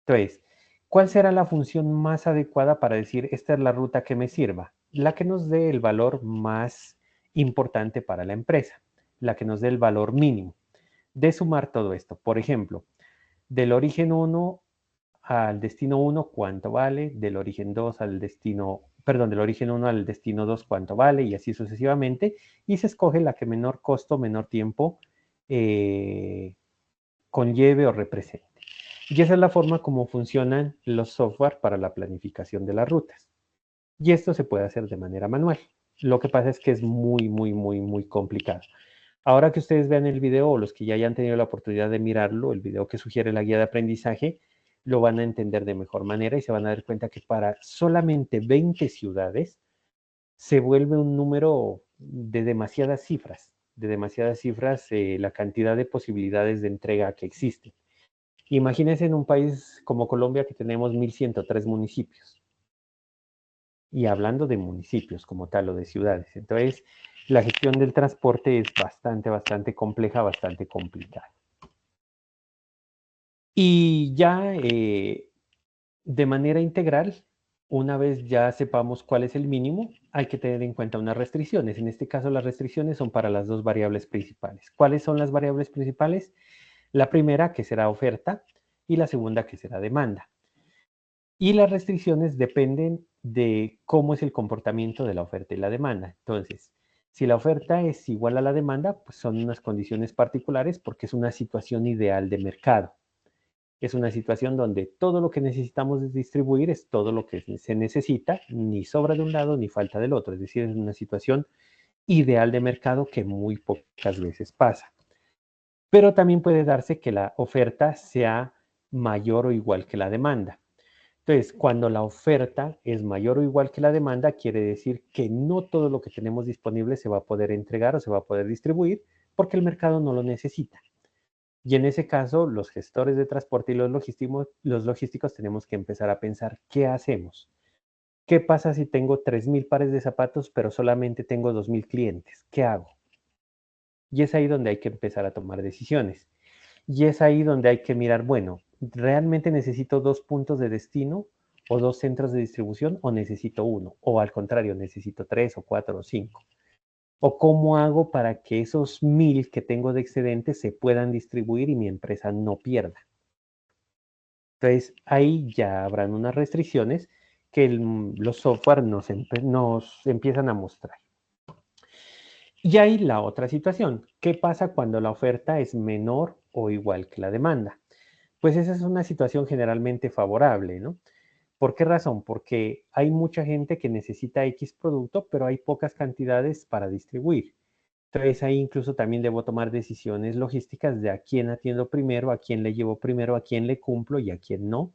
Entonces, ¿cuál será la función más adecuada para decir esta es la ruta que me sirva? La que nos dé el valor más importante para la empresa, la que nos dé el valor mínimo de sumar todo esto. Por ejemplo, del origen 1 al destino 1, ¿cuánto vale? Del origen 2 al destino, perdón, del origen 1 al destino 2, ¿cuánto vale? Y así sucesivamente. Y se escoge la que menor costo, menor tiempo conlleve o represente. Y esa es la forma como funcionan los software para la planificación de las rutas. Y esto se puede hacer de manera manual. Lo que pasa es que es muy complicado. Ahora que ustedes vean el video o los que ya hayan tenido la oportunidad de mirarlo, el video que sugiere la guía de aprendizaje, lo van a entender de mejor manera y se van a dar cuenta que para solamente 20 ciudades se vuelve un número de demasiadas cifras, la cantidad de posibilidades de entrega que existen. Imagínense en un país como Colombia que tenemos 1.103 municipios. Y hablando de municipios como tal o de ciudades. Entonces, la gestión del transporte es bastante compleja, bastante complicada. Y ya de manera integral, una vez ya sepamos cuál es el mínimo, hay que tener en cuenta unas restricciones. En este caso, las restricciones son para las dos variables principales. ¿Cuáles son las variables principales? La primera, que será oferta, y la segunda, que será demanda. Y las restricciones dependen de cómo es el comportamiento de la oferta y la demanda. Entonces, si la oferta es igual a la demanda, pues son unas condiciones particulares porque es una situación ideal de mercado. Es una situación donde todo lo que necesitamos distribuir es todo lo que se necesita, ni sobra de un lado ni falta del otro. Es decir, es una situación ideal de mercado que muy pocas veces pasa. Pero también puede darse que la oferta sea mayor o igual que la demanda. Entonces, cuando la oferta es mayor o igual que la demanda, quiere decir que no todo lo que tenemos disponible se va a poder entregar o se va a poder distribuir porque el mercado no lo necesita. Y en ese caso, los gestores de transporte y los logísticos tenemos que empezar a pensar, ¿qué hacemos? ¿Qué pasa si tengo 3,000 pares de zapatos, pero solamente tengo 2,000 clientes? ¿Qué hago? Y es ahí donde hay que empezar a tomar decisiones. Y es ahí donde hay que mirar, bueno, ¿realmente necesito 2 puntos de destino o 2 centros de distribución o necesito uno? O al contrario, necesito 3 o 4 o 5. ¿O cómo hago para que esos 1,000 que tengo de excedente se puedan distribuir y mi empresa no pierda? Entonces, ahí ya habrán unas restricciones que los software nos empiezan a mostrar. Y hay la otra situación. ¿Qué pasa cuando la oferta es menor o igual que la demanda? Pues esa es una situación generalmente favorable, ¿no? ¿Por qué razón? Porque hay mucha gente que necesita X producto, pero hay pocas cantidades para distribuir. Entonces ahí incluso también debo tomar decisiones logísticas de a quién atiendo primero, a quién le llevo primero, a quién le cumplo y a quién no,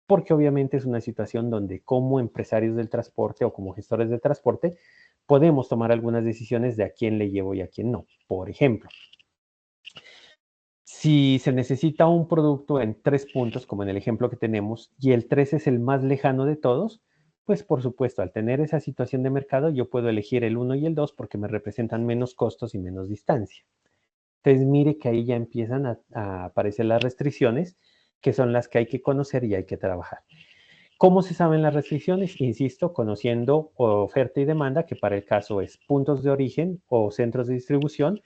porque obviamente es una situación donde como empresarios del transporte o como gestores del transporte podemos tomar algunas decisiones de a quién le llevo y a quién no. Por ejemplo, si se necesita un producto en 3 puntos, como en el ejemplo que tenemos, y el 3 es el más lejano de todos, pues por supuesto, al tener esa situación de mercado, yo puedo elegir el 1 y el 2 porque me representan menos costos y menos distancia. Entonces, mire que ahí ya empiezan a aparecer las restricciones, que son las que hay que conocer y hay que trabajar. ¿Cómo se saben las restricciones? Insisto, conociendo oferta y demanda, que para el caso es puntos de origen o centros de distribución,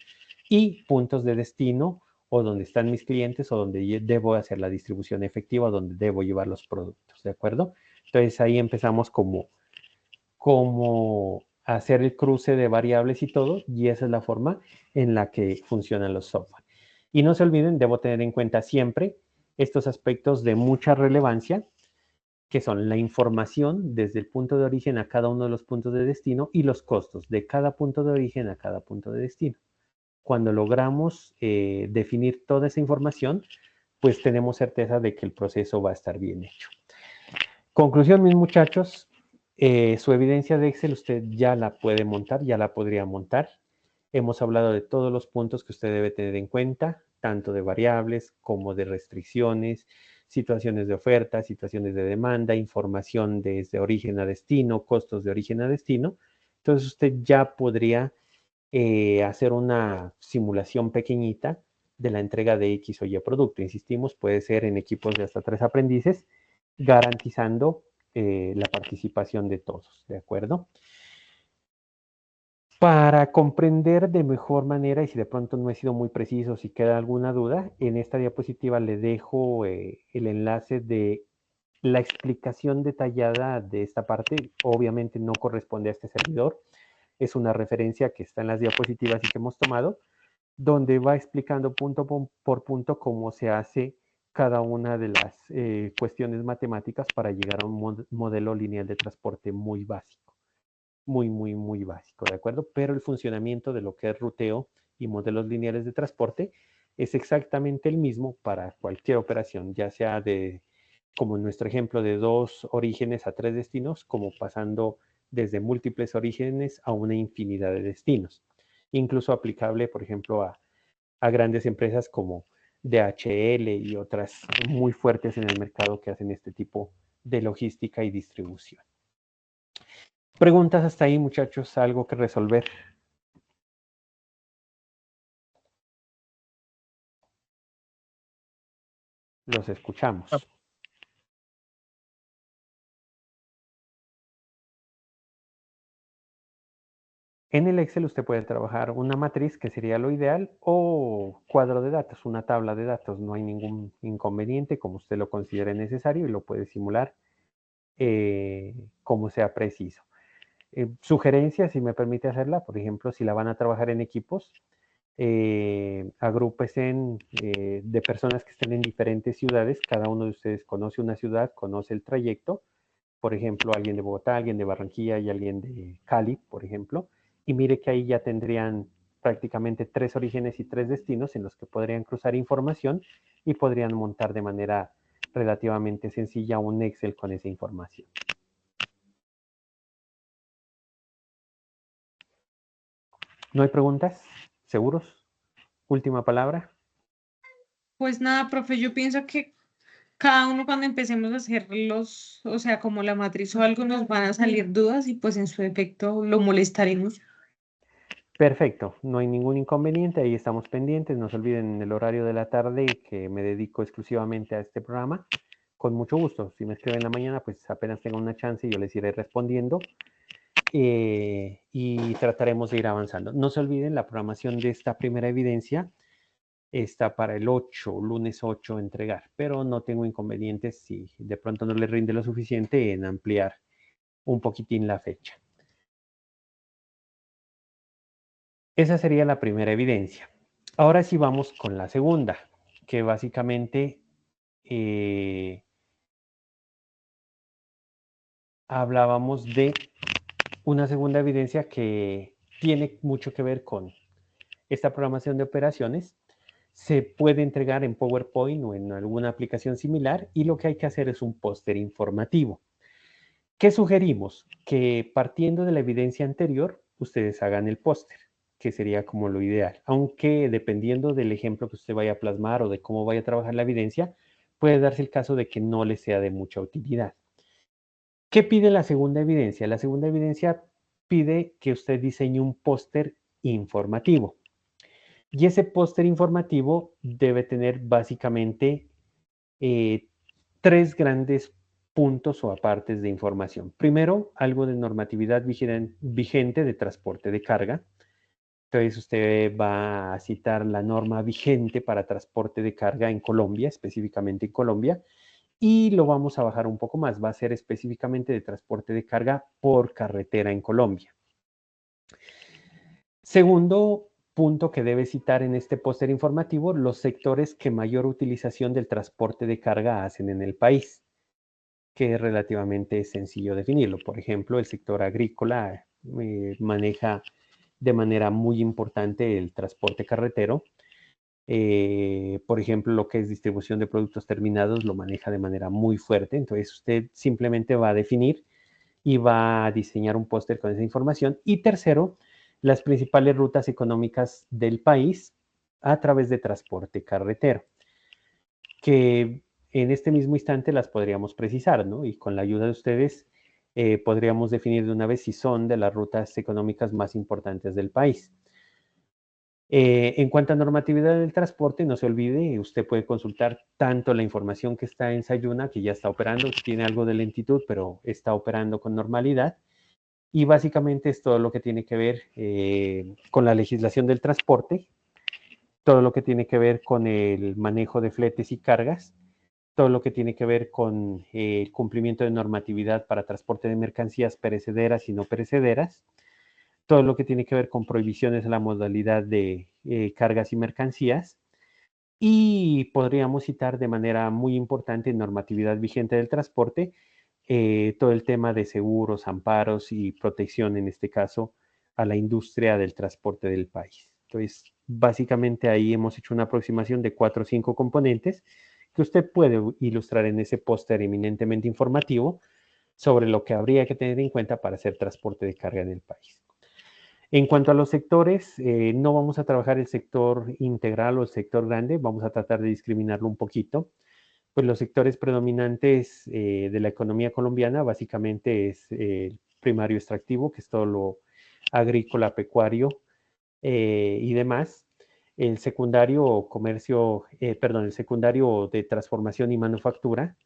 y puntos de destino o donde están mis clientes o donde debo hacer la distribución efectiva, donde debo llevar los productos, ¿de acuerdo? Entonces ahí empezamos como hacer el cruce de variables y todo, y esa es la forma en la que funcionan los software. Y no se olviden, debo tener en cuenta siempre estos aspectos de mucha relevancia, que son la información desde el punto de origen a cada uno de los puntos de destino y los costos de cada punto de origen a cada punto de destino. Cuando logramos definir toda esa información, pues tenemos certeza de que el proceso va a estar bien hecho. Conclusión, mis muchachos, su evidencia de Excel usted ya la puede montar, ya la podría montar. Hemos hablado de todos los puntos que usted debe tener en cuenta, tanto de variables como de restricciones, situaciones de oferta, situaciones de demanda, información desde origen a destino, costos de origen a destino. Entonces usted ya podría hacer una simulación pequeñita de la entrega de X o Y producto. Insistimos, puede ser en equipos de hasta 3 aprendices, garantizando la participación de todos, ¿de acuerdo? Para comprender de mejor manera, y si de pronto no he sido muy preciso, si queda alguna duda, en esta diapositiva le dejo el enlace de la explicación detallada de esta parte. Obviamente no corresponde a este servidor, es una referencia que está en las diapositivas y que hemos tomado, donde va explicando punto por punto cómo se hace cada una de las cuestiones matemáticas para llegar a un modelo lineal de transporte muy básico. Muy básico, ¿de acuerdo? Pero el funcionamiento de lo que es ruteo y modelos lineales de transporte es exactamente el mismo para cualquier operación, ya sea como en nuestro ejemplo, de 2 orígenes a 3 destinos, como pasando desde múltiples orígenes a una infinidad de destinos. Incluso aplicable, por ejemplo, a grandes empresas como DHL y otras muy fuertes en el mercado que hacen este tipo de logística y distribución. Preguntas hasta ahí, muchachos, algo que resolver. Los escuchamos. En el Excel usted puede trabajar una matriz, que sería lo ideal, o cuadro de datos, una tabla de datos. No hay ningún inconveniente, como usted lo considere necesario, y lo puede simular como sea preciso. Sugerencia, si me permite hacerla, por ejemplo, si la van a trabajar en equipos, agrúpese de personas que estén en diferentes ciudades. Cada uno de ustedes conoce una ciudad, conoce el trayecto. Por ejemplo, alguien de Bogotá, alguien de Barranquilla y alguien de Cali, por ejemplo. Y mire que ahí ya tendrían prácticamente 3 orígenes y 3 destinos en los que podrían cruzar información y podrían montar de manera relativamente sencilla un Excel con esa información. ¿No hay preguntas? ¿Seguros? Última palabra. Pues nada, profe, yo pienso que cada uno cuando empecemos a hacer o sea, como la matriz o algo, nos van a salir dudas y pues en su efecto lo molestaremos. Perfecto, no hay ningún inconveniente, ahí estamos pendientes. No se olviden en el horario de la tarde que me dedico exclusivamente a este programa. Con mucho gusto, si me escriben en la mañana, pues apenas tenga una chance yo les iré respondiendo y trataremos de ir avanzando. No se olviden, la programación de esta primera evidencia está para el 8, lunes 8 entregar, pero no tengo inconvenientes si de pronto no les rinde lo suficiente en ampliar un poquitín la fecha. Esa sería la primera evidencia. Ahora sí vamos con la segunda, que básicamente hablábamos de una segunda evidencia que tiene mucho que ver con esta programación de operaciones. Se puede entregar en PowerPoint o en alguna aplicación similar y lo que hay que hacer es un póster informativo. ¿Qué sugerimos? Que partiendo de la evidencia anterior, ustedes hagan el póster, que sería como lo ideal. Aunque dependiendo del ejemplo que usted vaya a plasmar o de cómo vaya a trabajar la evidencia, puede darse el caso de que no le sea de mucha utilidad. ¿Qué pide la segunda evidencia? La segunda evidencia pide que usted diseñe un póster informativo. Y ese póster informativo debe tener básicamente 3 grandes puntos o apartes de información. Primero, algo de normatividad vigente de transporte de carga. Entonces, usted va a citar la norma vigente para transporte de carga en Colombia, específicamente en Colombia, y lo vamos a bajar un poco más. Va a ser específicamente de transporte de carga por carretera en Colombia. Segundo punto que debe citar en este póster informativo, los sectores que mayor utilización del transporte de carga hacen en el país, que es relativamente sencillo definirlo. Por ejemplo, el sector agrícola maneja de manera muy importante el transporte carretero. Por ejemplo, lo que es distribución de productos terminados lo maneja de manera muy fuerte. Entonces, usted simplemente va a definir y va a diseñar un póster con esa información. Y tercero, las principales rutas económicas del país a través de transporte carretero, que en este mismo instante las podríamos precisar, ¿no? Y con la ayuda de ustedes podríamos definir de una vez si son de las rutas económicas más importantes del país. En cuanto a normatividad del transporte, no se olvide, usted puede consultar tanto la información que está en Sayuna, que ya está operando, tiene algo de lentitud, pero está operando con normalidad. Y básicamente es todo lo que tiene que ver con la legislación del transporte, todo lo que tiene que ver con el manejo de fletes y cargas, todo lo que tiene que ver con el cumplimiento de normatividad para transporte de mercancías perecederas y no perecederas, todo lo que tiene que ver con prohibiciones a la modalidad de cargas y mercancías, y podríamos citar de manera muy importante en normatividad vigente del transporte todo el tema de seguros, amparos y protección, en este caso, a la industria del transporte del país. Entonces, básicamente ahí hemos hecho una aproximación de 4 o 5 componentes que usted puede ilustrar en ese póster eminentemente informativo sobre lo que habría que tener en cuenta para hacer transporte de carga en el país. En cuanto a los sectores, no vamos a trabajar el sector integral o el sector grande, vamos a tratar de discriminarlo un poquito. Pues los sectores predominantes de la economía colombiana básicamente es el primario extractivo, que es todo lo agrícola, pecuario y demás. El secundario comercio, el secundario de transformación y manufactura,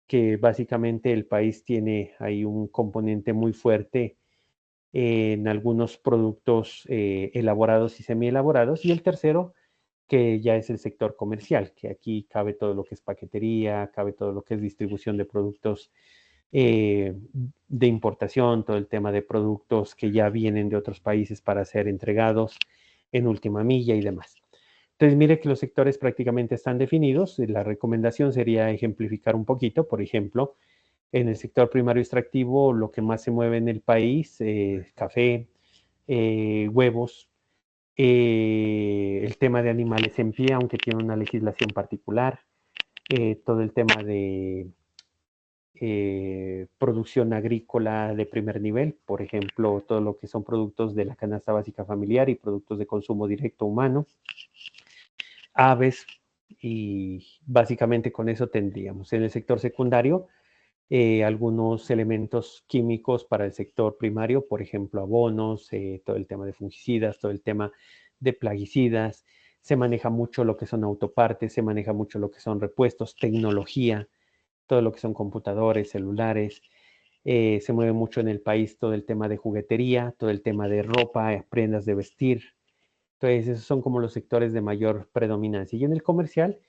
que básicamente el país tiene ahí un componente muy fuerte en algunos productos elaborados y semielaborados. Y el tercero, que ya es el sector comercial, que aquí cabe todo lo que es paquetería, cabe todo lo que es distribución de productos de importación, todo el tema de productos que ya vienen de otros países para ser entregados en última milla y demás. Entonces, mire que los sectores prácticamente están definidos. La recomendación sería ejemplificar un poquito. Por ejemplo, en el sector primario extractivo, lo que más se mueve en el país, café, huevos, el tema de animales en pie, aunque tiene una legislación particular, todo el tema de producción agrícola de primer nivel, por ejemplo, todo lo que son productos de la canasta básica familiar y productos de consumo directo humano, aves, y básicamente con eso tendríamos. En el sector secundario, algunos elementos químicos para el sector primario, por ejemplo, abonos, todo el tema de fungicidas, todo el tema de plaguicidas. Se maneja mucho lo que son autopartes, se maneja mucho lo que son repuestos, tecnología, todo lo que son computadores, celulares. Se mueve mucho en el país todo el tema de juguetería, todo el tema de ropa, prendas de vestir. Entonces, esos son como los sectores de mayor predominancia. Y en el comercial,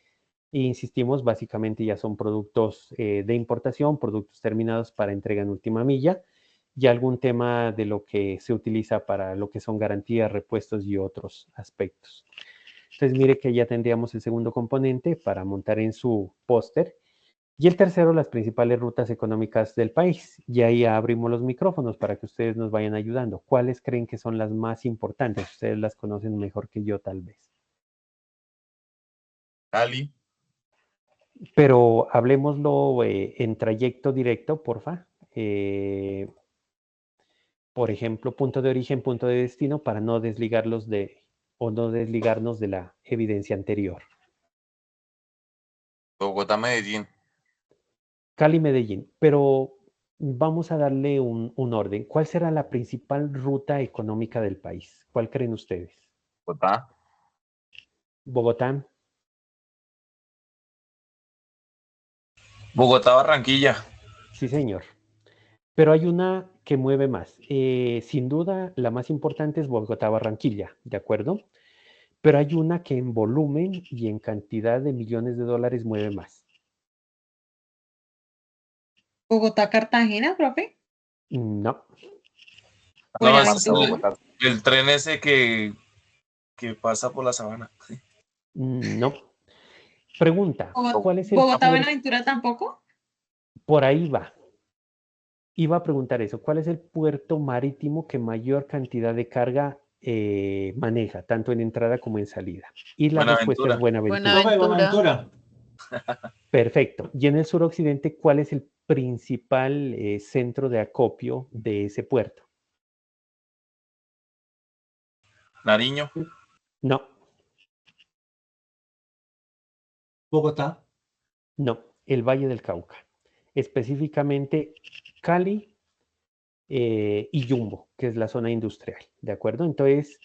insistimos, básicamente ya son productos de importación, productos terminados para entrega en última milla, y algún tema de lo que se utiliza para lo que son garantías, repuestos y otros aspectos. Entonces, mire que ya tendríamos el segundo componente para montar en su póster. Y el tercero, las principales rutas económicas del país. Y ahí abrimos los micrófonos para que ustedes nos vayan ayudando. ¿Cuáles creen que son las más importantes? Ustedes las conocen mejor que yo, tal vez. Cali. Pero hablemoslo en trayecto directo, porfa. Por ejemplo, punto de origen, punto de destino, para no desligarlos o no desligarnos de la evidencia anterior. Bogotá, Medellín. Cali, Medellín. Pero vamos a darle un orden. ¿Cuál será la principal ruta económica del país? ¿Cuál creen ustedes? Bogotá. Bogotá. Bogotá, Barranquilla. Sí, señor. Pero hay una que mueve más. Sin duda, la más importante es Bogotá-Barranquilla, ¿de acuerdo? Pero hay una que en volumen y en cantidad de millones de dólares mueve más. Bogotá, Cartagena, profe. No, No, ese es Buenaventura. el tren ese que pasa por la sabana. no. Pregunta, ¿cuál es el Bogotá, puerto? Buenaventura tampoco. Por ahí va. Iba a preguntar eso. ¿Cuál es el puerto marítimo que mayor cantidad de carga maneja, tanto en entrada como en salida? Y la respuesta es Buenaventura. Buenaventura. Profe, Buenaventura. Perfecto. Y en el suroccidente, ¿cuál es el principal centro de acopio de ese puerto? Nariño. No, Bogotá. no, el Valle del Cauca. Específicamente Cali y Yumbo, que es la zona industrial, ¿de acuerdo? Entonces,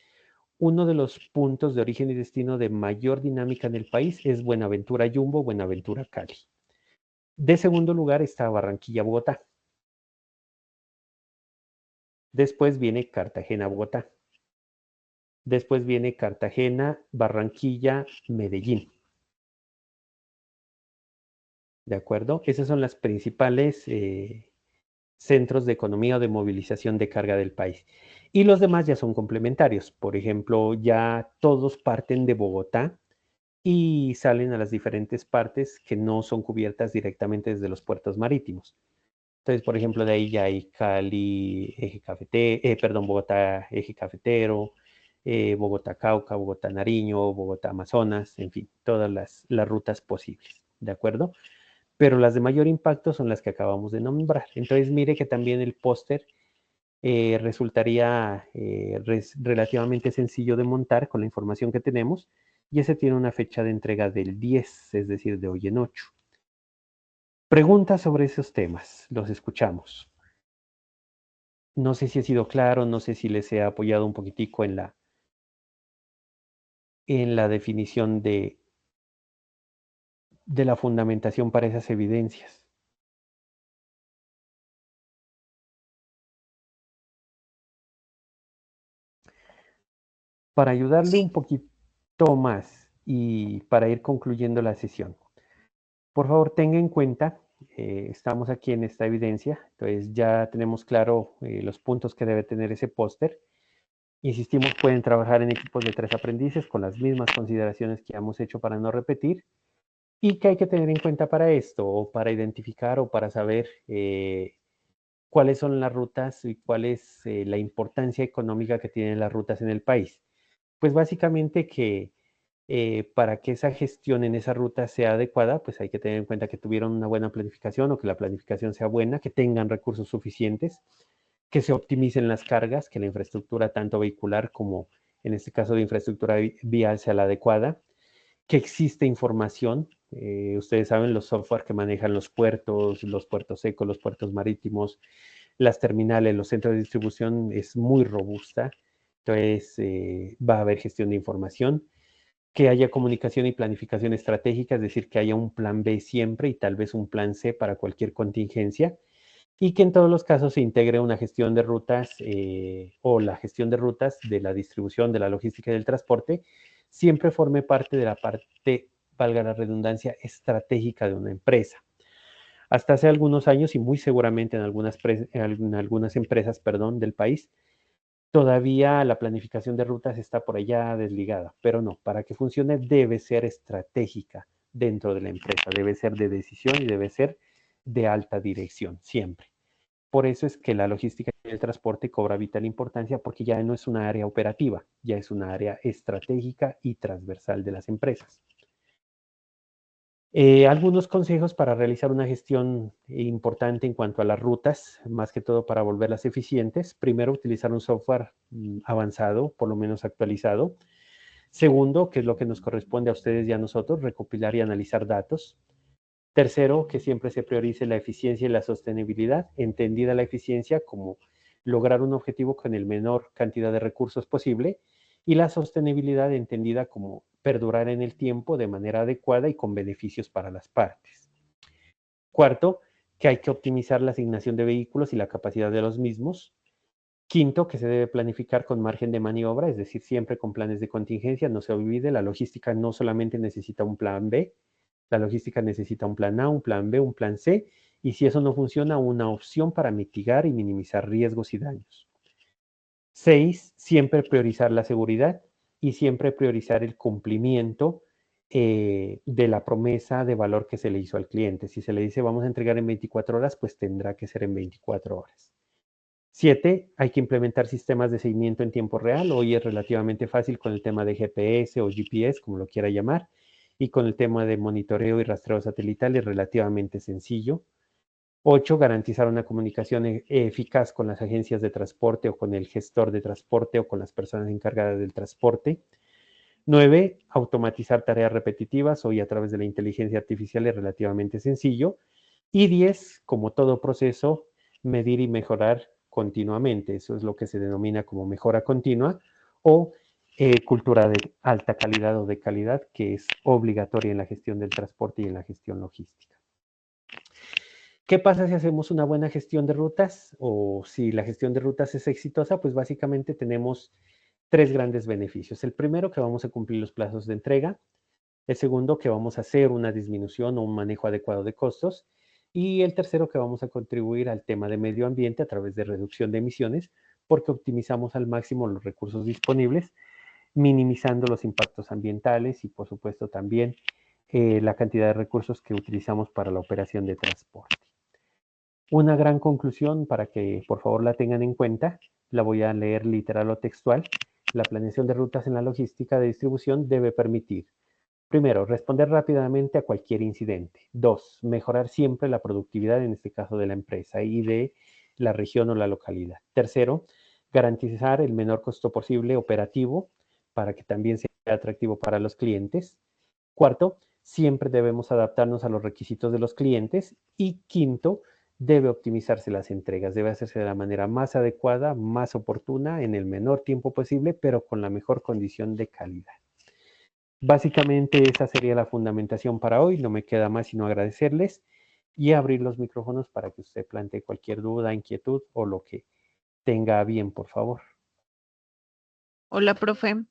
uno de los puntos de origen y destino de mayor dinámica en el país es Buenaventura Yumbo, Buenaventura Cali. De segundo lugar está Barranquilla, Bogotá. Después viene Cartagena, Bogotá. Después viene Cartagena, Barranquilla, Medellín. ¿De acuerdo? Esas son las principales centros de economía o de movilización de carga del país. Y los demás ya son complementarios. Por ejemplo, ya todos parten de Bogotá y salen a las diferentes partes que no son cubiertas directamente desde los puertos marítimos. Entonces, por ejemplo, de ahí ya hay Cali, eje cafetero, Bogotá, eje cafetero, Bogotá, Cauca, Bogotá, Nariño, Bogotá, Amazonas, en fin, todas las rutas posibles, ¿de acuerdo? Pero las de mayor impacto son las que acabamos de nombrar. Entonces, mire que también el póster resultaría relativamente sencillo de montar con la información que tenemos, y ese tiene una fecha de entrega del 10, es decir, de hoy en 8. Preguntas sobre esos temas, los escuchamos. No sé si ha sido claro, no sé si les he apoyado un poquitico en la en la definición de la fundamentación para esas evidencias. Para ayudarle un poquito más y para ir concluyendo la sesión, por favor tenga en cuenta, estamos aquí en esta evidencia, entonces ya tenemos claro los puntos que debe tener ese póster. Insistimos, pueden trabajar en equipos de 3 aprendices con las mismas consideraciones que hemos hecho para no repetir. ¿Y qué hay que tener en cuenta para esto? O para identificar o para saber cuáles son las rutas y cuál es la importancia económica que tienen las rutas en el país. Pues básicamente que para que esa gestión en esa ruta sea adecuada, pues hay que tener en cuenta que tuvieron una buena planificación o que la planificación sea buena, que tengan recursos suficientes, que se optimicen las cargas, que la infraestructura tanto vehicular como en este caso de infraestructura vial sea la adecuada, que existe información. Ustedes saben los software que manejan los puertos secos, los puertos marítimos, las terminales, los centros de distribución es muy robusta. Entonces va a haber gestión de información, que haya comunicación y planificación estratégica, es decir, que haya un plan B siempre y tal vez un plan C para cualquier contingencia, y que en todos los casos se integre una gestión de rutas o la gestión de rutas de la distribución, de la logística y del transporte, siempre forme parte de la parte, valga la redundancia, estratégica de una empresa. Hasta hace algunos años y muy seguramente en algunas empresas del país, todavía la planificación de rutas está por allá desligada, pero no, para que funcione debe ser estratégica dentro de la empresa, debe ser de decisión y debe ser de alta dirección, siempre. Por eso es que la logística y el transporte cobra vital importancia porque ya no es una área operativa, ya es una área estratégica y transversal de las empresas. Algunos consejos para realizar una gestión importante en cuanto a las rutas, más que todo para volverlas eficientes. Primero, utilizar un software avanzado, por lo menos actualizado. Segundo, que es lo que nos corresponde a ustedes y a nosotros, recopilar y analizar datos. Tercero, que siempre se priorice la eficiencia y la sostenibilidad, entendida la eficiencia como lograr un objetivo con el menor cantidad de recursos posible, y la sostenibilidad entendida como perdurar en el tiempo de manera adecuada y con beneficios para las partes. Cuarto, que hay que optimizar la asignación de vehículos y la capacidad de los mismos. Quinto, que se debe planificar con margen de maniobra, es decir, siempre con planes de contingencia. No se olvide, la logística no solamente necesita un plan B, la logística necesita un plan A, un plan B, un plan C, y si eso no funciona, una opción para mitigar y minimizar riesgos y daños. 6, siempre priorizar la seguridad y siempre priorizar el cumplimiento de la promesa de valor que se le hizo al cliente. Si se le dice vamos a entregar en 24 horas, pues tendrá que ser en 24 horas. 7, hay que implementar sistemas de seguimiento en tiempo real. Hoy es relativamente fácil con el tema de GPS o GPS, como lo quiera llamar, y con el tema de monitoreo y rastreo satelital es relativamente sencillo. 8, garantizar una comunicación eficaz con las agencias de transporte o con el gestor de transporte o con las personas encargadas del transporte. 9, automatizar tareas repetitivas. Hoy a través de la inteligencia artificial es relativamente sencillo. Y 10, como todo proceso, medir y mejorar continuamente. Eso es lo que se denomina como mejora continua o cultura de alta calidad o de calidad, que es obligatoria en la gestión del transporte y en la gestión logística. ¿Qué pasa si hacemos una buena gestión de rutas o si la gestión de rutas es exitosa? Pues básicamente tenemos 3 grandes beneficios. El primero, que vamos a cumplir los plazos de entrega. El segundo, que vamos a hacer una disminución o un manejo adecuado de costos. Y el tercero, que vamos a contribuir al tema de medio ambiente a través de reducción de emisiones, porque optimizamos al máximo los recursos disponibles, minimizando los impactos ambientales y, por supuesto, también la cantidad de recursos que utilizamos para la operación de transporte. Una gran conclusión para que por favor la tengan en cuenta, la voy a leer literal o textual. La planeación de rutas en la logística de distribución debe permitir: primero, responder rápidamente a cualquier incidente. 2, mejorar siempre la productividad, en este caso de la empresa y de la región o la localidad. Tercero, garantizar el menor costo posible operativo para que también sea atractivo para los clientes. Cuarto, siempre debemos adaptarnos a los requisitos de los clientes. Y quinto, debe optimizarse las entregas, debe hacerse de la manera más adecuada, más oportuna, en el menor tiempo posible, pero con la mejor condición de calidad. Básicamente esa sería la fundamentación para hoy. No me queda más sino agradecerles y abrir los micrófonos para que usted plantee cualquier duda, inquietud o lo que tenga a bien, por favor. Hola, profe.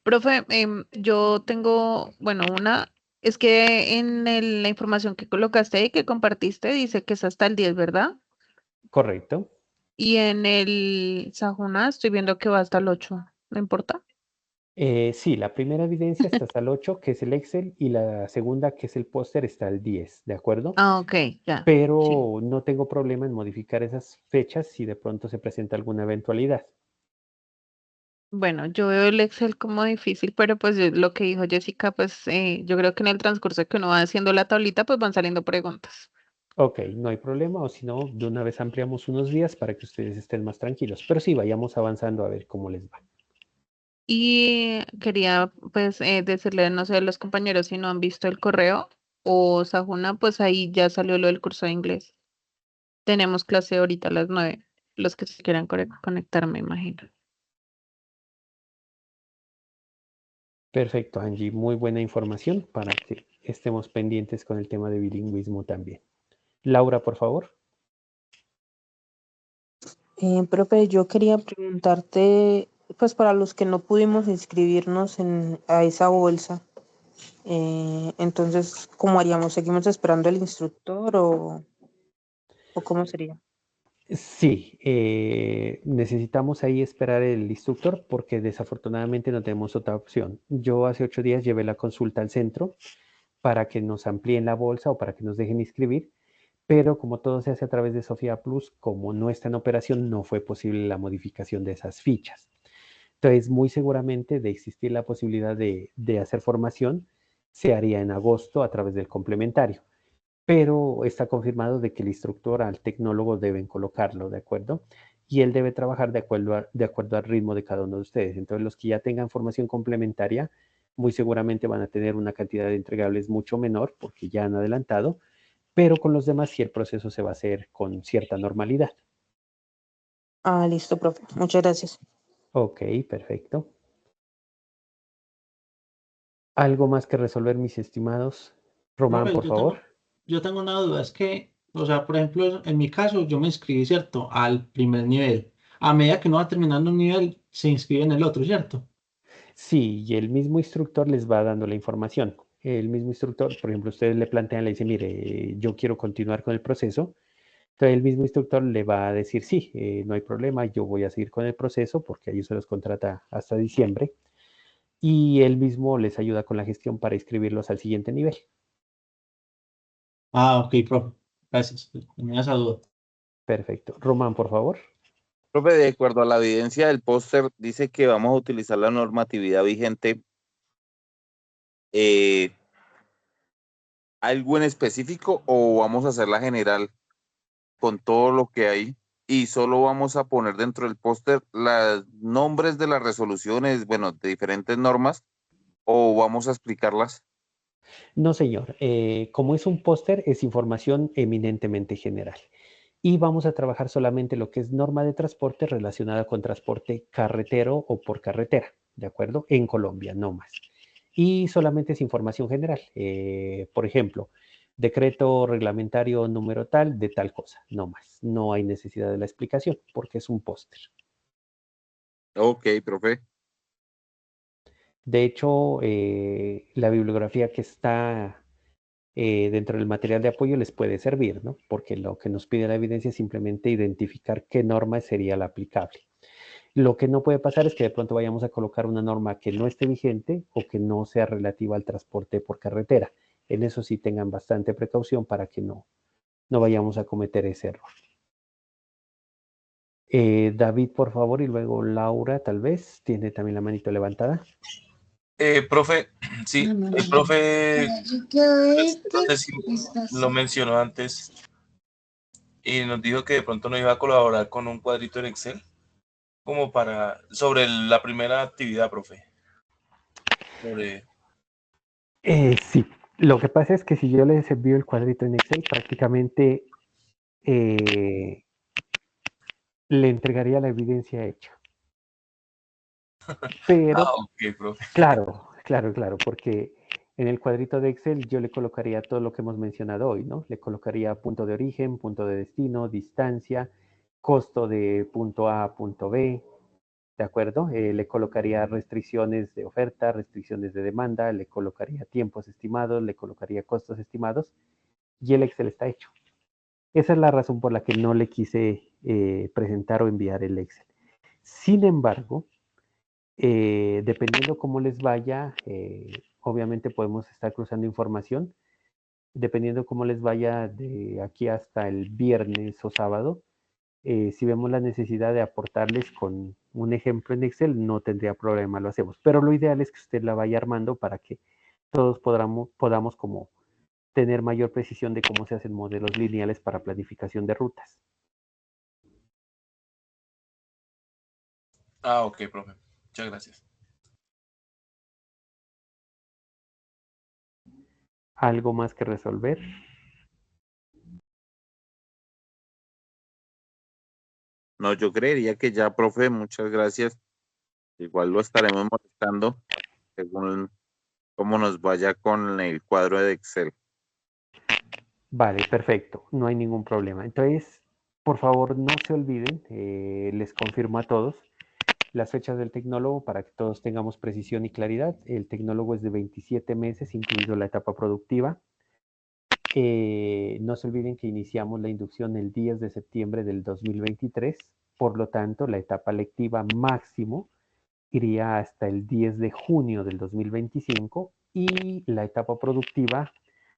Profe, yo tengo, bueno, es que en la información que colocaste ahí, que compartiste, dice que es hasta el 10, ¿verdad? Correcto. Y en el Sajuna estoy viendo que va hasta el 8. ¿No importa? Sí, la primera evidencia está hasta el 8, que es el Excel, y la segunda, que es el póster, está al 10, ¿de acuerdo? Ah, ok, ya. Sí. Pero no tengo problema en modificar esas fechas si de pronto se presenta alguna eventualidad. Bueno, yo veo el Excel como difícil, pero pues lo que dijo Jessica, pues yo creo que en el transcurso que uno va haciendo la tablita, pues van saliendo preguntas. Ok, no hay problema, o si no, de una vez ampliamos unos días para que ustedes estén más tranquilos. Pero sí, vayamos avanzando a ver cómo les va. Y quería pues decirle, no sé, a los compañeros si no han visto el correo o Sajuna, pues ahí ya salió lo del curso de inglés. Tenemos clase ahorita a las 9, los que se quieran conectar, me imagino. Perfecto, Angie, muy buena información para que estemos pendientes con el tema de bilingüismo también. Laura, por favor. Profe, yo quería preguntarte, pues para los que no pudimos inscribirnos a esa bolsa, entonces, ¿cómo haríamos? ¿Seguimos esperando al instructor o cómo sería? Sí, necesitamos ahí esperar el instructor porque desafortunadamente no tenemos otra opción. Yo hace 8 días llevé la consulta al centro para que nos amplíen la bolsa o para que nos dejen inscribir, pero como todo se hace a través de Sofía Plus, como no está en operación, no fue posible la modificación de esas fichas. Entonces, muy seguramente de existir la posibilidad de hacer formación, se haría en agosto a través del complementario, pero está confirmado de que el instructor al tecnólogo deben colocarlo, ¿de acuerdo? Y él debe trabajar de acuerdo al ritmo de cada uno de ustedes. Entonces, los que ya tengan formación complementaria, muy seguramente van a tener una cantidad de entregables mucho menor porque ya han adelantado, pero con los demás sí el proceso se va a hacer con cierta normalidad. Ah, listo, profe. Muchas gracias. Ok, perfecto. ¿Algo más que resolver, mis estimados? Román, Profe, por favor. yo tengo una duda, es que, o sea, por ejemplo, en mi caso, yo me inscribí, ¿cierto? Al primer nivel. A medida que uno va terminando un nivel, se inscribe en el otro, ¿cierto? Sí, y el mismo instructor les va dando la información. El mismo instructor, por ejemplo, ustedes le plantean, le dicen, mire, yo quiero continuar con el proceso. Entonces el mismo instructor le va a decir, sí, no hay problema, yo voy a seguir con el proceso porque ahí se los contrata hasta diciembre. Y él mismo les ayuda con la gestión para inscribirlos al siguiente nivel. Ah, ok, profe. Gracias. Tenía esa duda. Perfecto. Román, por favor. Profe, de acuerdo a la evidencia del póster, dice que vamos a utilizar la normatividad vigente. eh, ¿Algo en específico o vamos a hacerla general con todo lo que hay? Y solo vamos a poner dentro del póster los nombres de las resoluciones, bueno, de diferentes normas, o vamos a explicarlas. No, señor. Como es un póster, es información eminentemente general. Y vamos a trabajar solamente lo que es norma de transporte relacionada con transporte carretero o por carretera, ¿de acuerdo? En Colombia, no más. Y solamente es información general. Por ejemplo, decreto reglamentario número tal de tal cosa, no más. No hay necesidad de la explicación porque es un póster. Ok, profe. De hecho, la bibliografía que está dentro del material de apoyo les puede servir, ¿no? Porque lo que nos pide la evidencia es simplemente identificar qué norma sería la aplicable. Lo que no puede pasar es que de pronto vayamos a colocar una norma que no esté vigente o que no sea relativa al transporte por carretera. En eso sí tengan bastante precaución para que no vayamos a cometer ese error. David, por favor, y luego Laura, tal vez, tiene también la manito levantada. Profe, sí, el profe, pues, no sé si lo mencionó antes y nos dijo que de pronto nos iba a colaborar con un cuadrito en Excel como sobre la primera actividad, profe. Sí, lo que pasa es que si yo les envío el cuadrito en Excel, prácticamente le entregaría la evidencia hecha. Pero, Ok, profe. claro, Claro, porque en el cuadrito de Excel yo le colocaría todo lo que hemos mencionado hoy, ¿no? Le colocaría punto de origen, punto de destino, distancia, costo de punto A a punto B, ¿de acuerdo? Le colocaría restricciones de oferta, restricciones de demanda, le colocaría tiempos estimados, le colocaría costos estimados y el Excel está hecho. Esa es la razón por la que no le quise presentar o enviar el Excel. Sin embargo, dependiendo cómo les vaya, obviamente podemos estar cruzando información. Dependiendo cómo les vaya de aquí hasta el viernes o sábado, si vemos la necesidad de aportarles con un ejemplo en Excel, no tendría problema, lo hacemos. Pero lo ideal es que usted la vaya armando para que todos podamos como tener mayor precisión de cómo se hacen modelos lineales para planificación de rutas. Ah, ok, profe. Muchas gracias. ¿Algo más que resolver? No, yo creería que ya, profe, muchas gracias. Igual lo estaremos molestando según cómo nos vaya con el cuadro de Excel. Vale, perfecto, no hay ningún problema. Entonces, por favor, no se olviden, les confirmo a todos las fechas del tecnólogo para que todos tengamos precisión y claridad. El tecnólogo es de 27 meses, incluido la etapa productiva. No se olviden que iniciamos la inducción el 10 de septiembre del 2023, por lo tanto, la etapa lectiva máximo iría hasta el 10 de junio del 2025 y la etapa productiva,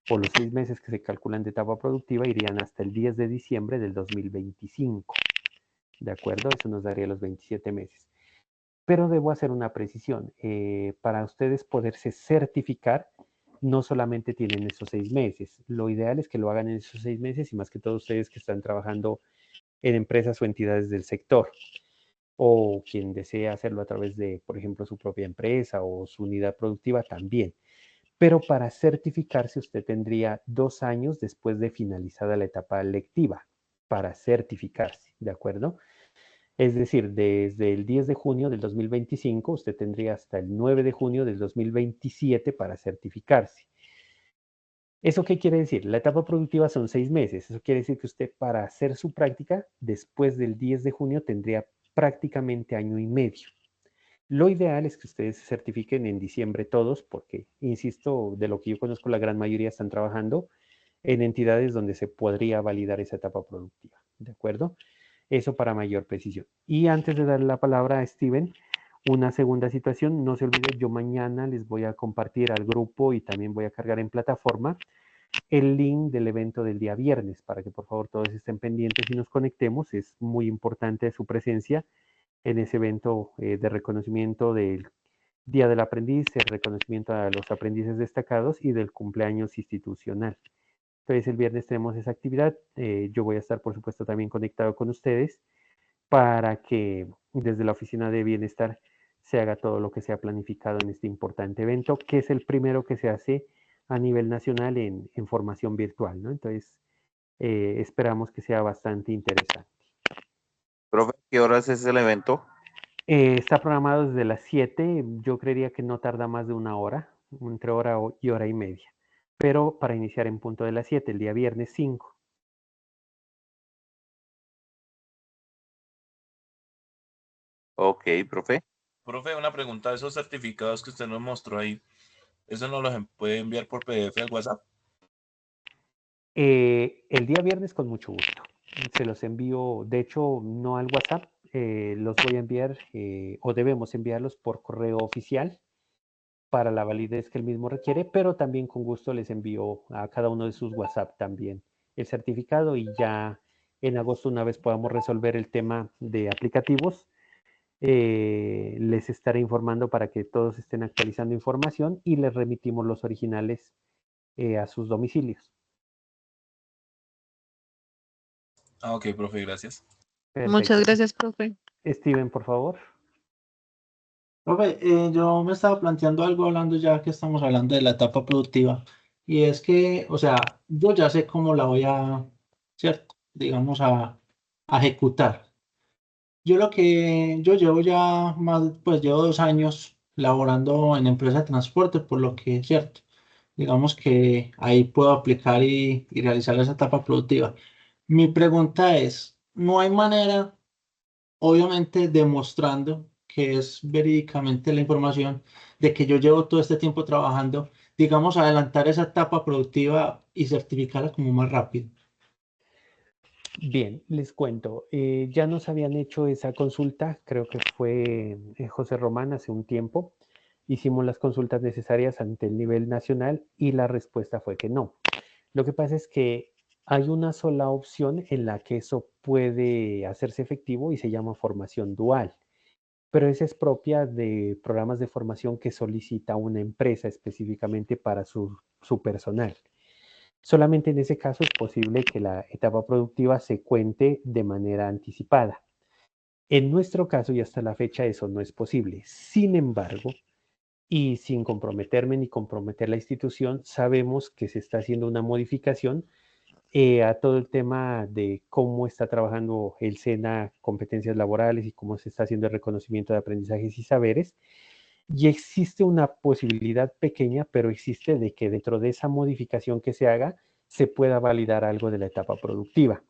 o los 6 meses que se calculan de etapa productiva, irían hasta el 10 de diciembre del 2025. ¿De acuerdo? Eso nos daría los 27 meses. Pero debo hacer una precisión. Para ustedes poderse certificar, no solamente tienen esos 6 meses. Lo ideal es que lo hagan en esos 6 meses y más que todo ustedes que están trabajando en empresas o entidades del sector o quien desea hacerlo a través de, por ejemplo, su propia empresa o su unidad productiva también. Pero para certificarse usted tendría 2 años después de finalizada la etapa lectiva para certificarse, ¿de acuerdo? Es decir, desde el 10 de junio del 2025, usted tendría hasta el 9 de junio del 2027 para certificarse. ¿Eso qué quiere decir? La etapa productiva son 6 meses. Eso quiere decir que usted para hacer su práctica, después del 10 de junio, tendría prácticamente año y medio. Lo ideal es que ustedes se certifiquen en diciembre todos, porque, insisto, de lo que yo conozco, la gran mayoría están trabajando en entidades donde se podría validar esa etapa productiva. ¿De acuerdo? Eso para mayor precisión. Y antes de darle la palabra a Steven, una segunda situación, no se olviden, yo mañana les voy a compartir al grupo y también voy a cargar en plataforma el link del evento del día viernes para que por favor todos estén pendientes y nos conectemos. Es muy importante su presencia en ese evento de reconocimiento del Día del Aprendiz, el reconocimiento a los aprendices destacados y del cumpleaños institucional. Entonces el viernes tenemos esa actividad. Yo voy a estar, por supuesto, también conectado con ustedes para que desde la Oficina de Bienestar se haga todo lo que se ha planificado en este importante evento, que es el primero que se hace a nivel nacional en formación virtual, ¿no? Entonces, esperamos que sea bastante interesante. Profe, ¿qué horas es el evento? Está programado desde las 7, yo creería que no tarda más de una hora, entre hora y hora y media, pero para iniciar en punto de las 7, el día viernes 5. Ok, profe. Profe, una pregunta. Esos certificados que usted nos mostró ahí, ¿eso nos los puede enviar por PDF al WhatsApp? El día viernes con mucho gusto. Se los envío, de hecho, no al WhatsApp, los voy a enviar o debemos enviarlos por correo oficial para la validez que el mismo requiere, pero también con gusto les envío a cada uno de sus WhatsApp también el certificado y ya en agosto, una vez podamos resolver el tema de aplicativos, les estaré informando para que todos estén actualizando información y les remitimos los originales a sus domicilios. Ah, ok, profe, gracias. Perfecto. Muchas gracias, profe. Steven, por favor. Profe, yo me estaba planteando algo hablando ya que estamos hablando de la etapa productiva. Y es que, o sea, yo ya sé cómo la voy a, ¿cierto? Digamos, a ejecutar. Yo llevo ya más, pues llevo 2 años laborando en empresa de transporte, por lo que es cierto. Digamos que ahí puedo aplicar y realizar esa etapa productiva. Mi pregunta es, ¿no hay manera, obviamente demostrando que es verídicamente la información de que yo llevo todo este tiempo trabajando, digamos, adelantar esa etapa productiva y certificarla como más rápido? Bien, les cuento. Ya nos habían hecho esa consulta, creo que fue José Román hace un tiempo. Hicimos las consultas necesarias ante el nivel nacional y la respuesta fue que no. Lo que pasa es que hay una sola opción en la que eso puede hacerse efectivo y se llama formación dual, pero esa es propia de programas de formación que solicita una empresa específicamente para su personal. Solamente en ese caso es posible que la etapa productiva se cuente de manera anticipada. En nuestro caso y hasta la fecha eso no es posible. Sin embargo, y sin comprometerme ni comprometer la institución, sabemos que se está haciendo una modificación a todo el tema de cómo está trabajando el SENA competencias laborales y cómo se está haciendo el reconocimiento de aprendizajes y saberes. Y existe una posibilidad pequeña, pero existe de que dentro de esa modificación que se haga, se pueda validar algo de la etapa productiva.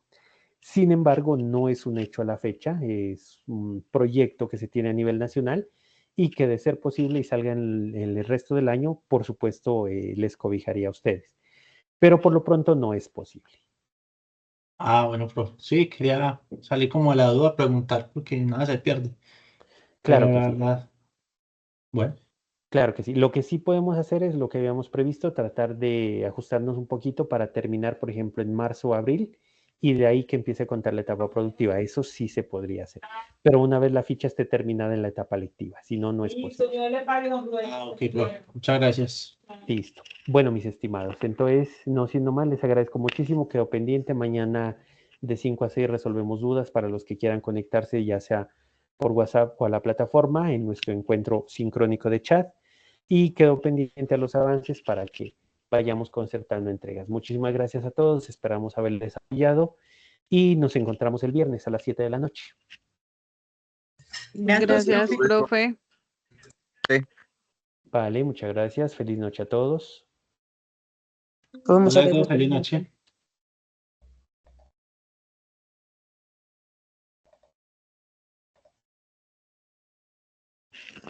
Sin embargo, no es un hecho a la fecha, es un proyecto que se tiene a nivel nacional y que de ser posible y salga en el resto del año, por supuesto, les cobijaría a ustedes. Pero por lo pronto no es posible. Ah, bueno, profe. Sí, quería salir como de la duda a preguntar porque nada se pierde. Pero Claro que la sí. verdad, bueno. Claro que sí. Lo que sí podemos hacer es lo que habíamos previsto, tratar de ajustarnos un poquito para terminar, por ejemplo, en marzo o abril, y de ahí que empiece a contar la etapa productiva. Eso sí se podría hacer. Pero una vez la ficha esté terminada en la etapa lectiva, si no, no es posible. Ah, ok, profe. Muchas gracias. Listo. Bueno, mis estimados, entonces, no siendo más, les agradezco muchísimo. Quedo pendiente. Mañana de 5 a 6 resolvemos dudas para los que quieran conectarse, ya sea por WhatsApp o a la plataforma, en nuestro encuentro sincrónico de chat. Y quedo pendiente a los avances para que vayamos concertando entregas. Muchísimas gracias a todos. Esperamos haberles apoyado y nos encontramos el viernes a las 7 de la noche. Gracias, profe. Vale, muchas gracias. Feliz noche a todos. Pues, muchas Hasta luego, gracias. feliz noche.